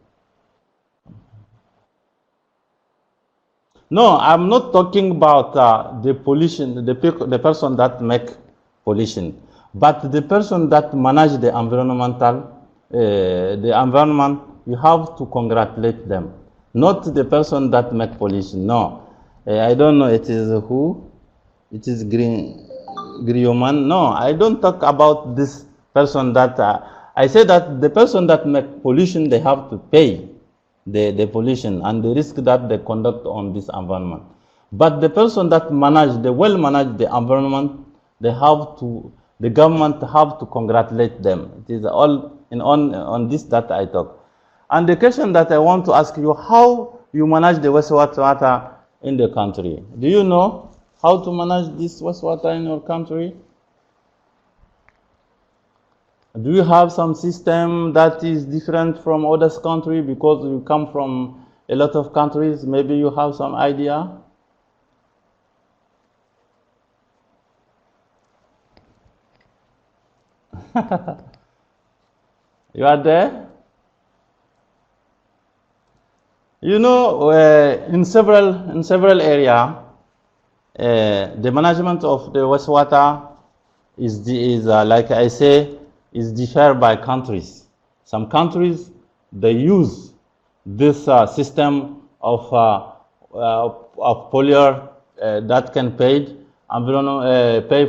No, I'm not talking about the pollution, the person that make pollution, but the person that manage the environment. You have to congratulate them, not the person that make pollution. No, I don't know. It is who? It is Grioman. No, I don't talk about this person that. I say that the person that make pollution, they have to pay the pollution and the risk that they conduct on this environment. But the person that manage, the well manage the environment, the government have to congratulate them. It is all on this that I talk. And the question that I want to ask you, how you manage the wastewater in the country? Do you know how to manage this wastewater in your country? Do you have some system that is different from other countries because you come from a lot of countries? Maybe you have some idea? You are there? You know, in several areas, the management of the wastewater is like I say, is different by countries. Some countries, they use this system of polluter that can pay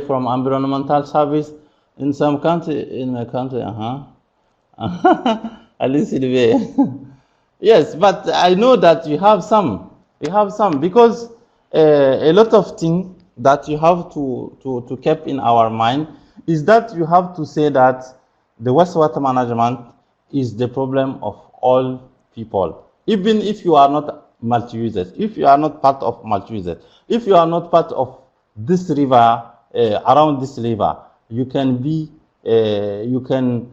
from environmental service. In some country, in my country, at least it way. Yes, but I know that you have some. You have some because a lot of things that you have to keep in our mind is that you have to say that the wastewater management is the problem of all people. Even if you are not multi-users, if you are not part of multi-users, if you are not part of this river, around this river, you can be, you can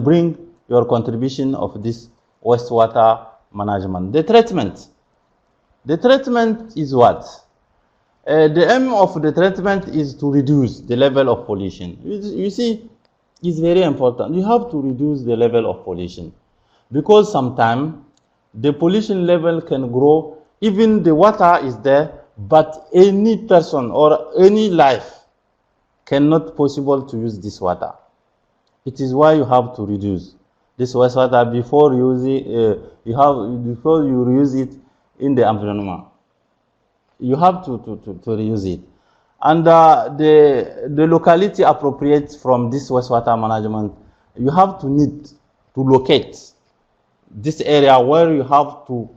bring your contribution of this wastewater management. The treatment is what? The aim of the treatment is to reduce the level of pollution. You see, it's very important. You have to reduce the level of pollution because sometimes the pollution level can grow. Even the water is there, but any person or any life cannot possible to use this water. It is why you have to reduce this wastewater before before you reuse it in the environment. You have to reuse it. And the locality appropriate from this wastewater management, you have to need to locate this area where you have to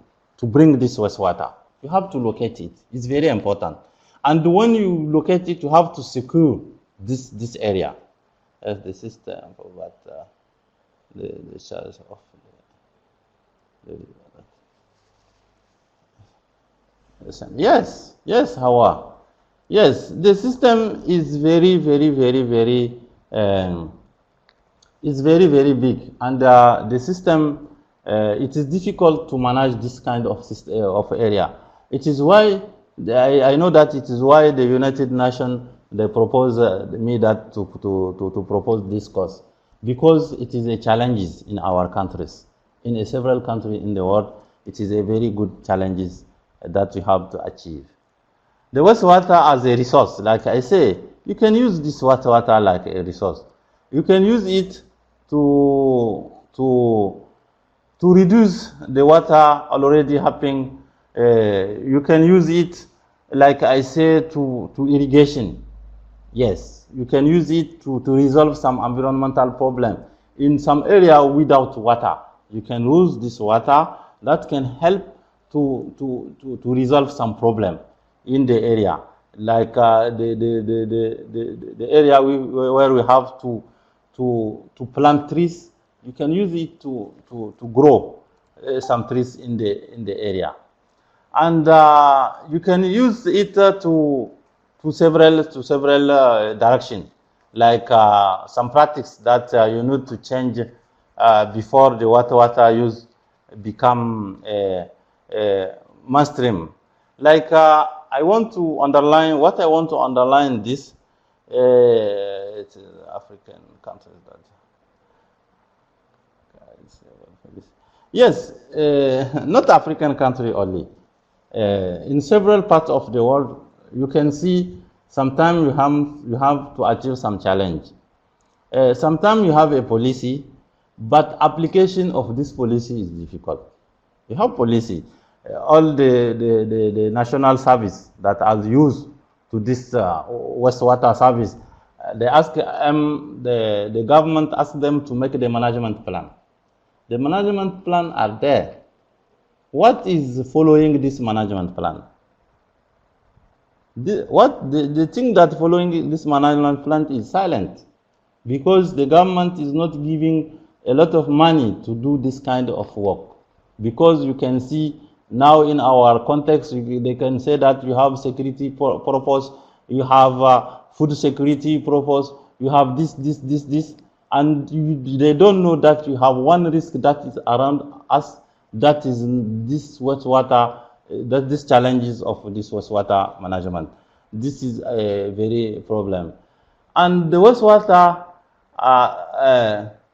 bring this wastewater. You have to locate it. It's very important. And when you locate it, you have to secure this area as the system for what the charge of the yes, Hawa. Yes, the system is very is very big, and the system it is difficult to manage this kind of system, of area. It is why I know that it is why the United Nations they propose me that to propose this course because it is a challenges in our countries, in several countries in the world. It is a very good challenges that we have to achieve. The wastewater as a resource, like I say, you can use this water like a resource. You can use it to to reduce the water already happening. You can use it, like I say, to irrigation. Yes, you can use it to resolve some environmental problem. In some area without water, you can use this water that can help to resolve some problem in the area. Like the area where we have to plant trees, you can use it to grow some trees in the area. And you can use it to several directions, like some practice that you need to change before the water use become mainstream. Like I want to underline this. It's African countries that. Yes, not African country only. In several parts of the world, you can see sometimes you have to achieve some challenge. Sometimes you have a policy, but application of this policy is difficult. You have policy, all the national service that are used to this wastewater service, they ask the government asks them to make the management plan. The management plan are there. What is following this management plan? The thing that following this management plan is silent, because the government is not giving a lot of money to do this kind of work. Because you can see now in our context, they can say that you have security purpose, you have food security purpose, you have this, and they don't know that you have one risk that is around us, that is this wastewater, that these challenges of this wastewater management. This is a very problem. And the wastewater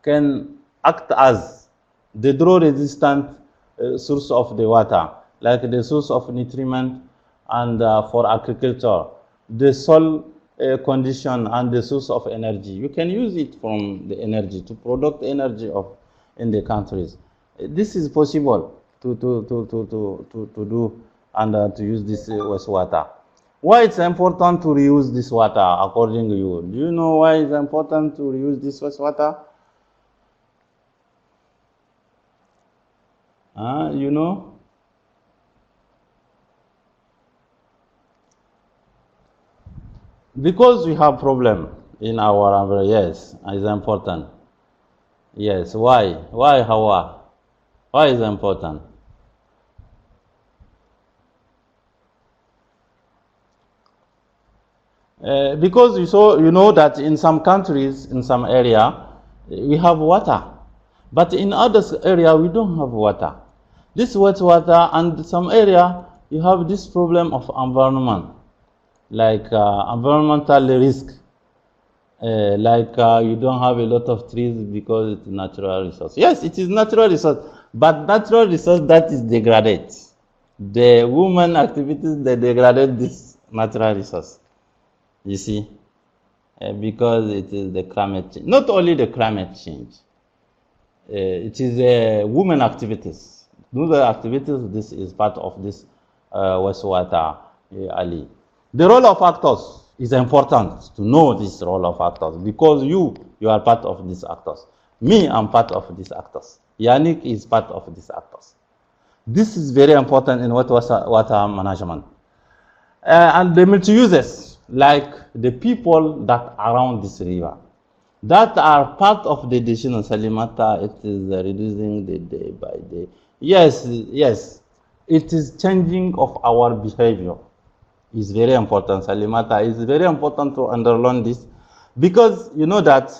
can act as the drought-resistant source of the water, like the source of nutriment and for agriculture, the soil condition and the source of energy. You can use it from the energy to produce energy in the countries. This is possible to do and to use this wastewater. Why it's important to reuse this water, according to you? Do you know why it's important to reuse this wastewater? You know? Because we have problem in our environment. Yes, it's important. Yes, why? Why, Hawa? Why is it important? Because you know that in some countries, in some area, we have water, but in other area we don't have water. This water, and some area you have this problem of environment, like environmental risk, like you don't have a lot of trees because it's natural resource. Yes, it is natural resource, but natural resource that is degraded. The human activities, they degrade this natural resource. You see, because it is the climate change. Not only the climate change, it is women activities. Other activities, this is part of this wastewater alley. The role of actors is important to know this role of actors, because you are part of these actors. Me, I'm part of these actors. Yannick is part of these actors. This is very important in water management. And the multi-users, like the people that are around this river, that are part of the decision on Salimata, it is reducing the day by day. Yes, it is changing of our behavior. It's very important, Salimata. It's very important to underline this, because you know that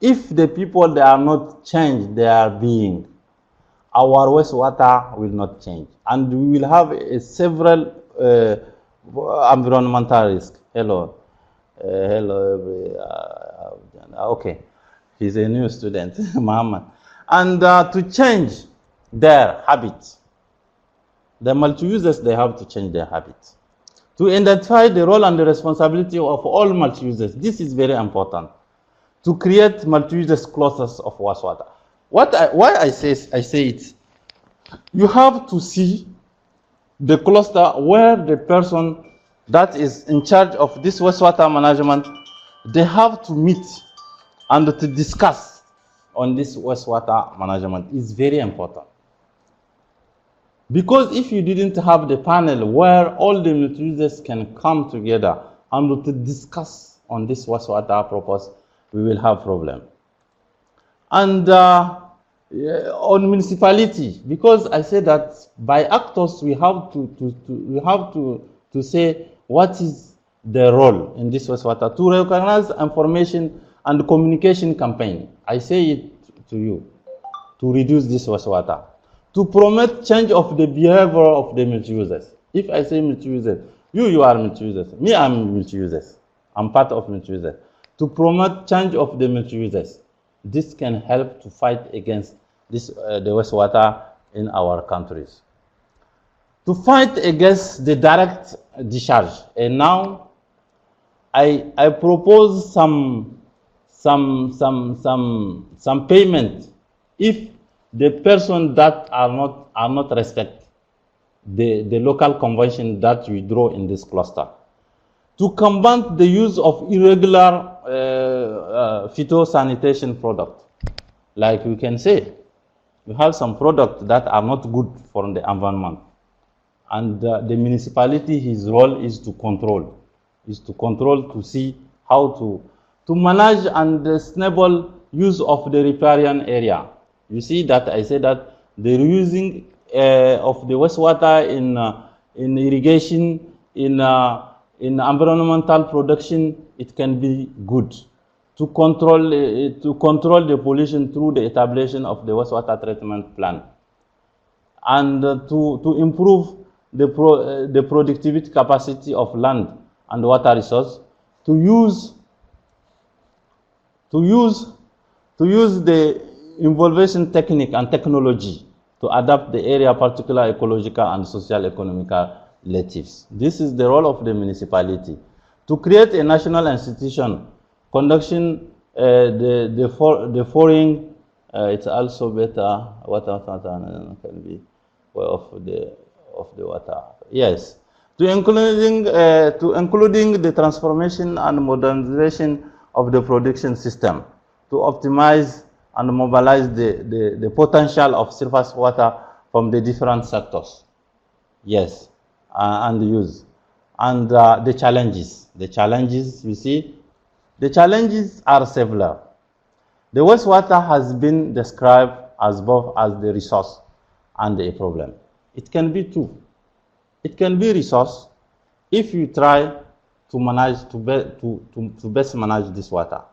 if the people, they are not changed their being, our wastewater will not change, and we will have several environmental risks. Hello. Okay, he's a new student, Muhammad. And to change their habits, the multi-users, they have to change their habits. To identify the role and the responsibility of all multi-users, this is very important. To create multi-users clusters of wastewater. Why I say it? You have to see the cluster where the person that is in charge of this wastewater management, they have to meet and to discuss on this wastewater management is very important. Because if you didn't have the panel where all the users can come together and to discuss on this wastewater purpose, we will have problem. And on municipality, because I say that by actors we have to say what is the role in this wastewater to recognize information and communication campaign. I say it to you to reduce this wastewater, to promote change of the behavior of the multi-users. If I say multi-users, you are multi-users, me I'm multi-users, I'm part of multi-users. To promote change of the multi-users, this can help to fight against this, the wastewater in our countries. To fight against the direct discharge, and now I propose some payment if the person that are not respect the local convention that we draw in this cluster, to combat the use of irregular phytosanitation product. Like we can say, we have some products that are not good for the environment, and the municipality, his role is to control, to see how to manage and sustainable use of the riparian area. You see that I say that the reusing of the wastewater in irrigation, in environmental production, it can be good to control the pollution through the establishment of the wastewater treatment plant, and to improve the productivity capacity of land and water resource, to use the involvement technique and technology to adapt the area particular ecological and social economical relatives. This is the role of the municipality. To create a national institution conducting the foreign, it's also better water can be of the water. Yes, to including the transformation and modernization of the production system, to optimize and mobilize the potential of surface water from the different sectors. Yes, and use. And the challenges, you see, the challenges are several. The wastewater has been described as both as the resource and a problem. It can be two. It can be resource if you try to manage to best manage this water,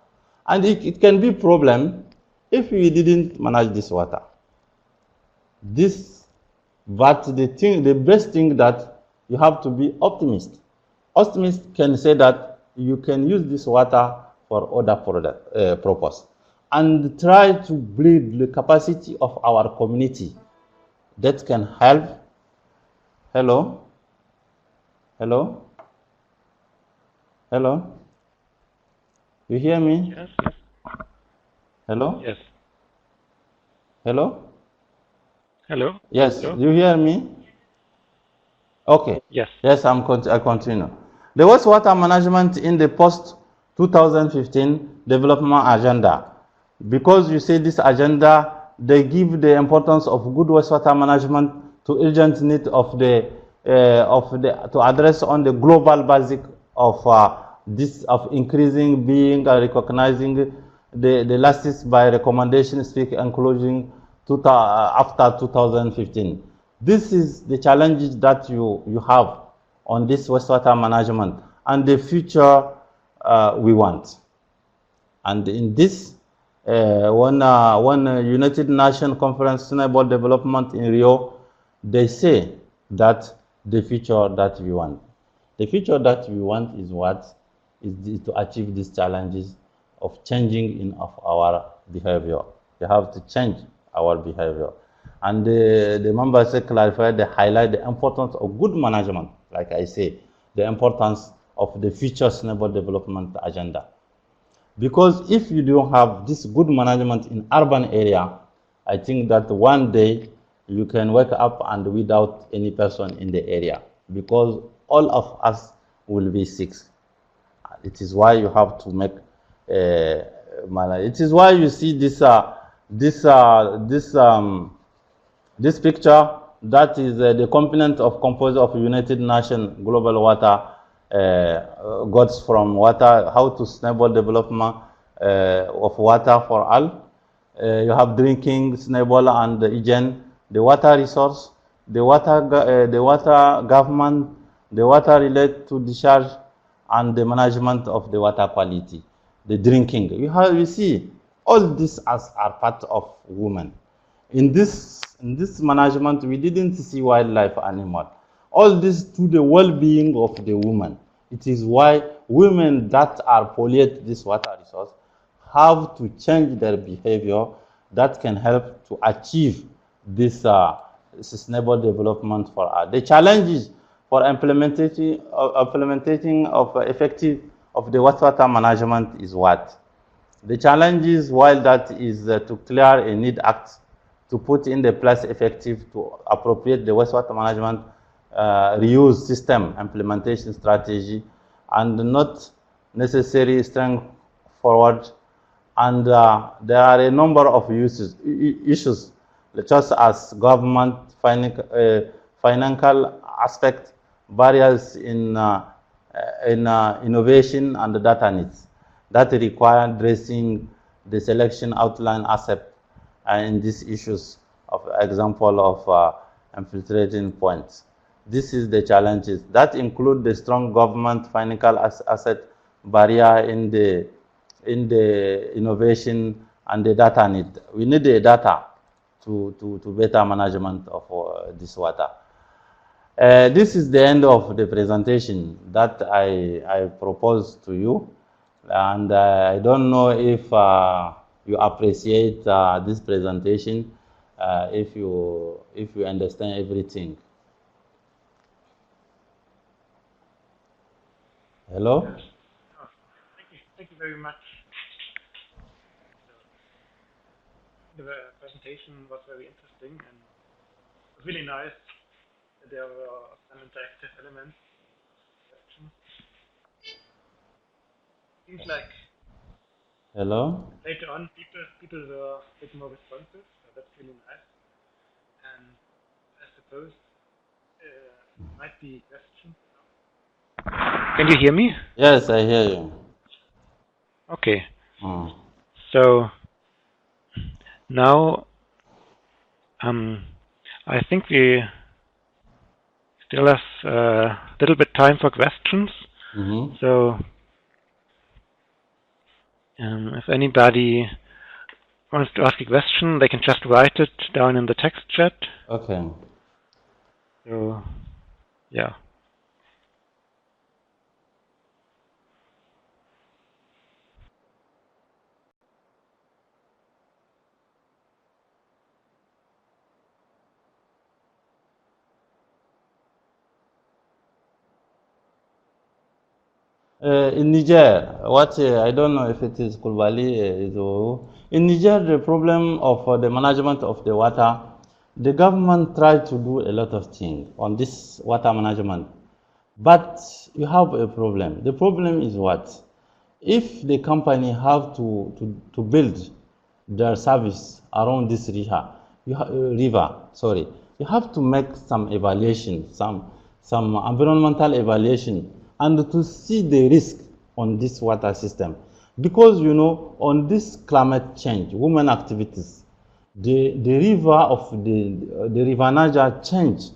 and it can be problem if we didn't manage this water. But the best thing that you have to be optimist. Optimist can say that you can use this water for other purpose, and try to build the capacity of our community that can help. Hello? You hear me? Yes. Hello? Yes. Hello? Hello? Yes, Hello? you hear me? Okay. Yes. Yes, I continue. The wastewater management in the post-2015 development agenda, because you see this agenda, they give the importance of good wastewater management to urgent need to address on the global basic of increasing being recognizing the last by recommendation speak including after 2015. This is the challenges that you have on this wastewater management and the future we want. And in this one United Nations Conference Sustainable Development in Rio, they say that the future that we want. The future that we want is what? Is to achieve these challenges of changing of our behavior. We have to change our behavior. And the members clarified, they highlight the importance of good management, like I say, the importance of the future sustainable development agenda. Because if you don't have this good management in urban area, I think that one day you can wake up and without any person in the area, because all of us will be sick. It is why you have to make it is why you see this picture. That is the component of composite of United Nations Global Water goals from water, how to sustainable development of water for all. You have drinking, sustainable and hygiene, the water resource, the water government, the water related to discharge, and the management of the water quality, the drinking. You see, all these are part of women. In this management, we didn't see wildlife animal. All this to the well-being of the woman. It is why women that are pollute this water resource have to change their behavior that can help to achieve this sustainable development for us. The challenges for implementing of effective of the wastewater management is what? The challenges, while that is to clear a need act, to put in the place effective to appropriate the wastewater management reuse system implementation strategy, and not necessary strength forward. And there are a number of issues, such as government financial aspect, barriers in innovation and data needs that require addressing the selection outline accept in these issues of example of infiltrating points. This is the challenges that include the strong government financial asset barrier in the innovation and the data need. We need the data to better management of this water. This is the end of the presentation that I proposed to you, and I don't know if you appreciate this presentation, if you understand everything. Hello? Thank you very much. The presentation was very interesting and really nice. There were some interactive elements. Seems like Hello? later on people were a bit more responsive, so that's really nice. And I suppose might be questions. Can you hear me? Yes, I hear you. Okay. So now I think we still have a little bit time for questions. So if anybody wants to ask a question, they can just write it down in the text chat. Okay. So, yeah. In Niger, I don't know if it is Kulbali, in Niger, the problem of the management of the water, the government tried to do a lot of things on this water management, but you have a problem. The problem is what? If the company have to build their service around this river, you have to make some evaluation, some environmental evaluation, and to see the risk on this water system. Because, on this climate change, human activities, the river of the river Niger changed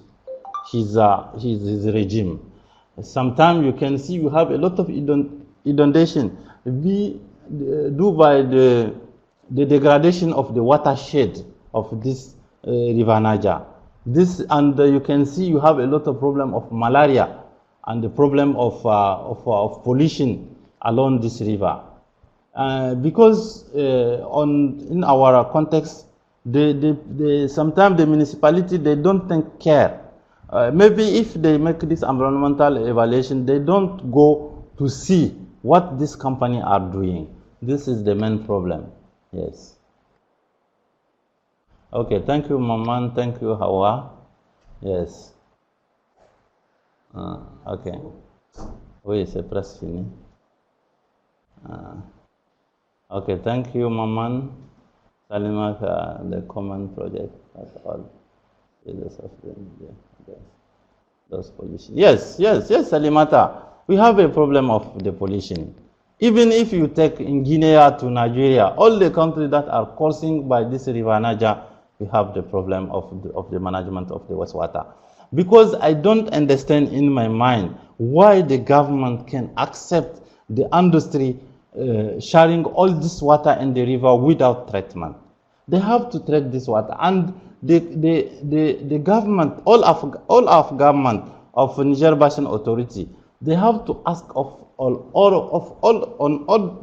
his regime. Sometimes you can see you have a lot of inundation due by the degradation of the watershed of this river Niger. You can see you have a lot of problem of malaria and the problem of pollution along this river. Because in our context, sometimes the municipality, they don't take care. Maybe if they make this environmental evaluation, they don't go to see what this company are doing. This is the main problem. Yes. Okay, thank you, Maman. Thank you, Hawa. Yes. Okay. Oui, c'est presque fini. Okay, thank you, Maman. Salimat, the common project. That's all. Users of the media. Yes. Those pollution. Yes, Salimata. We have a problem of the pollution. Even if you take in Guinea to Nigeria, all the countries that are causing by this river Niger, we have the problem of the management of the wastewater. Because I don't understand in my mind why the government can accept the industry sharing all this water in the river without treatment. They have to treat this water, and the government, all of government of Niger Basin Authority, they have to ask of all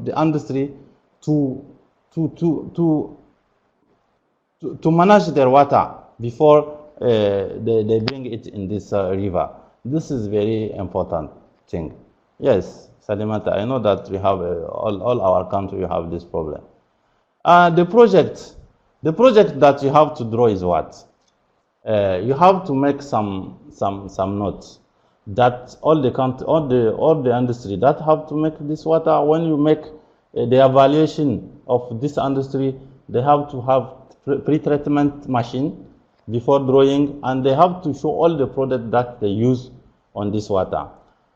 the industry to to to to to manage their water before they bring it in this river. This is very important thing. Yes, Salimata, I know that we have all our country have this problem. The project that you have to draw is what? You have to make some notes that all the industry that have to make this water. When you make the evaluation of this industry, they have to have pre-treatment machine before drawing, and they have to show all the product that they use on this water.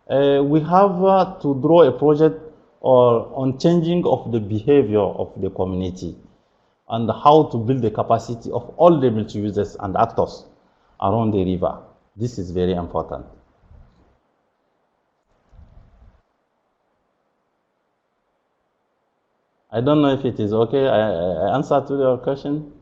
We have to draw a project or on changing of the behavior of the community and how to build the capacity of all the multi-users and actors around the river. This is very important. I don't know if it is okay. I answer to your question.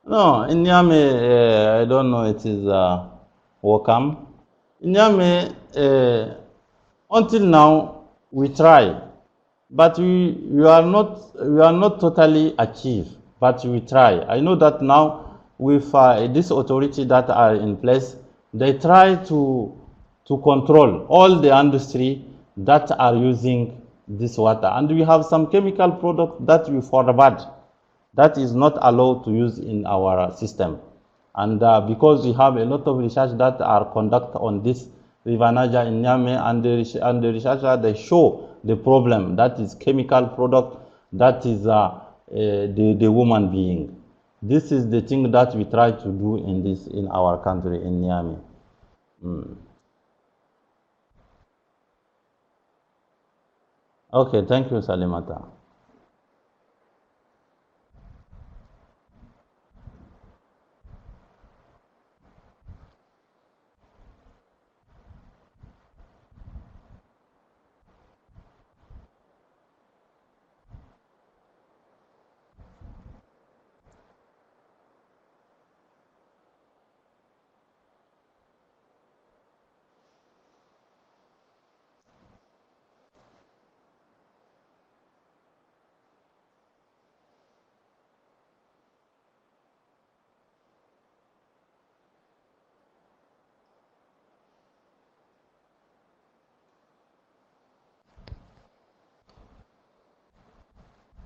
No, in Niamey, I don't know. It is welcome. In Niamey, until now, we try, but we are not totally achieved. But we try. I know that now with this authority that are in place, they try to control all the industry that are using this water, and we have some chemical product that we forbade, that is not allowed to use in our system. And because we have a lot of research that are conducted on this river Niger in Niamey, and the researcher, they show the problem that is chemical product, that is the woman being. This is the thing that we try to do in our country in Niamey. Okay, thank you, Salimata.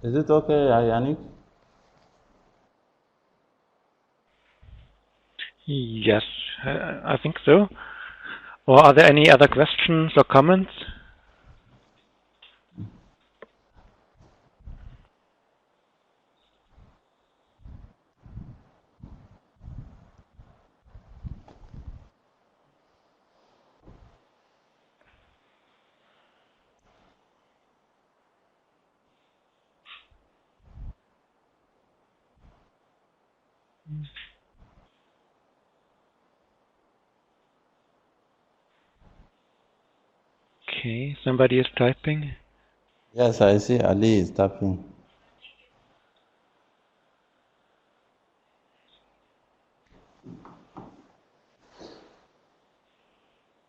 Is it okay, Yannick? Yes, I think so. Or are there any other questions or comments? Okay, somebody is typing. Yes, I see Ali is tapping.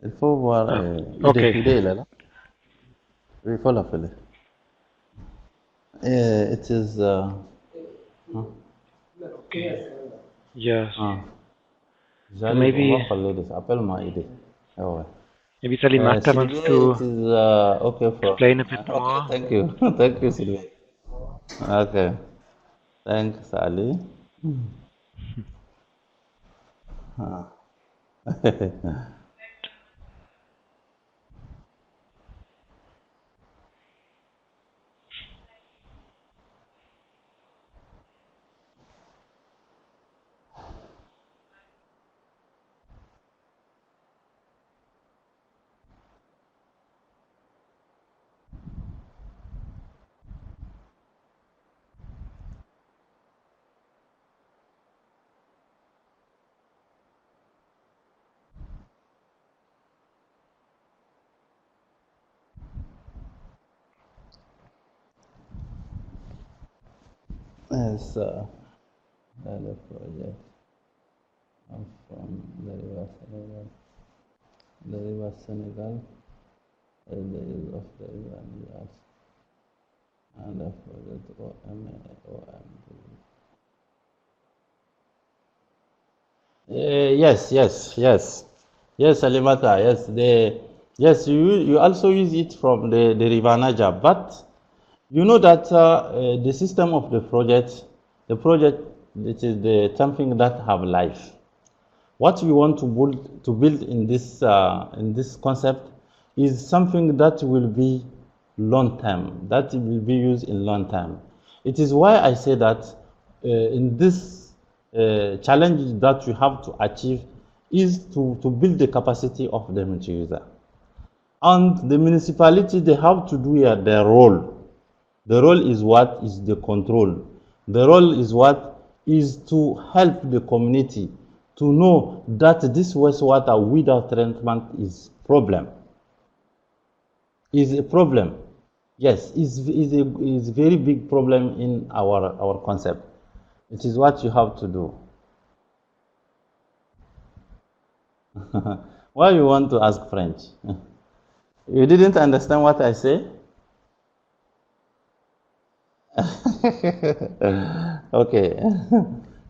Il faut voir. Okay. Il est là. Oui, il faut l'appeler. It is. Huh? Yes. So J'arrive, on va maybe parler de ça. Appelle-moi Idé. Ah ouais. Salimata wants Sylvie, to it is okay for. explain a bit Okay, more. thank you. Thank you, Sylvie. Okay. Thanks, Ali. Yes, the project. I'm from the river Senegal, the use of the river Niger, and the project OMD. Yes, Alimata, yes, yes, you also use it from the river Niger, but you know that the system of the project, it is the something that have life. What we want to build in this concept is something that will be long term, that will be used in long term. It is why I say that in this challenge that we have to achieve is to build the capacity of the multi-user. And the municipality, they have to do their role. The role is what is the control. The role is what is to help the community to know that this wastewater without treatment is a problem. Yes, is a very big problem in our concept. It is what you have to do. Why you want to ask French? You didn't understand what I say? Okay.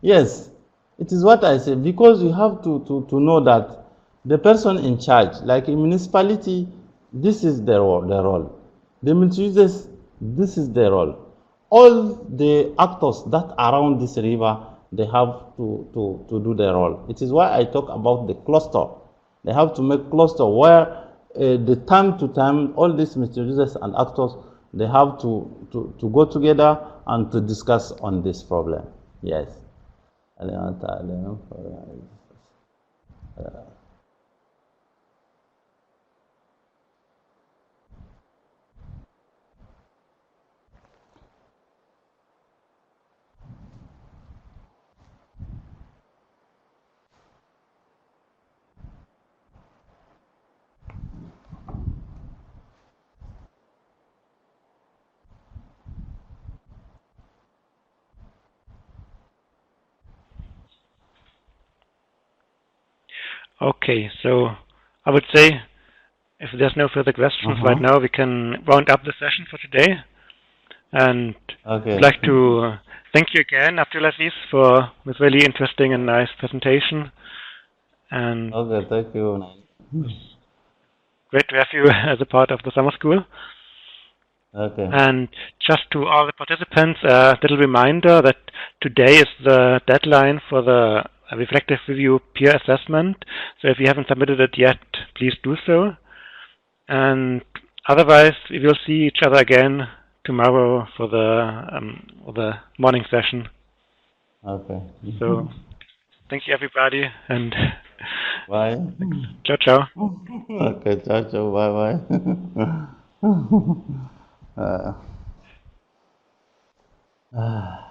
Yes, it is what I say because you have to know that the person in charge, like in municipality, this is their role. The multi-users, this is their role. All the actors that around this river, they have to do their role. It is why I talk about the cluster. They have to make cluster where the time to time, all these multi-users and actors, they have to go together and to discuss on this problem. Yes. Okay, so I would say if there's no further questions right Uh-huh. now, we can round up the session for today. And I'd Okay. like to thank you again, Abdulaziz, for this really interesting and nice presentation. And Okay, thank you. it was great to have you as a part of the summer school. Okay. And just to all the participants, a little reminder that today is the deadline for the reflective review peer assessment. So if you haven't submitted it yet, please do so. And otherwise, we will see each other again tomorrow for the morning session. Okay. So thank you, everybody, and Bye. thanks. Ciao, ciao. Okay, ciao, ciao, bye, bye.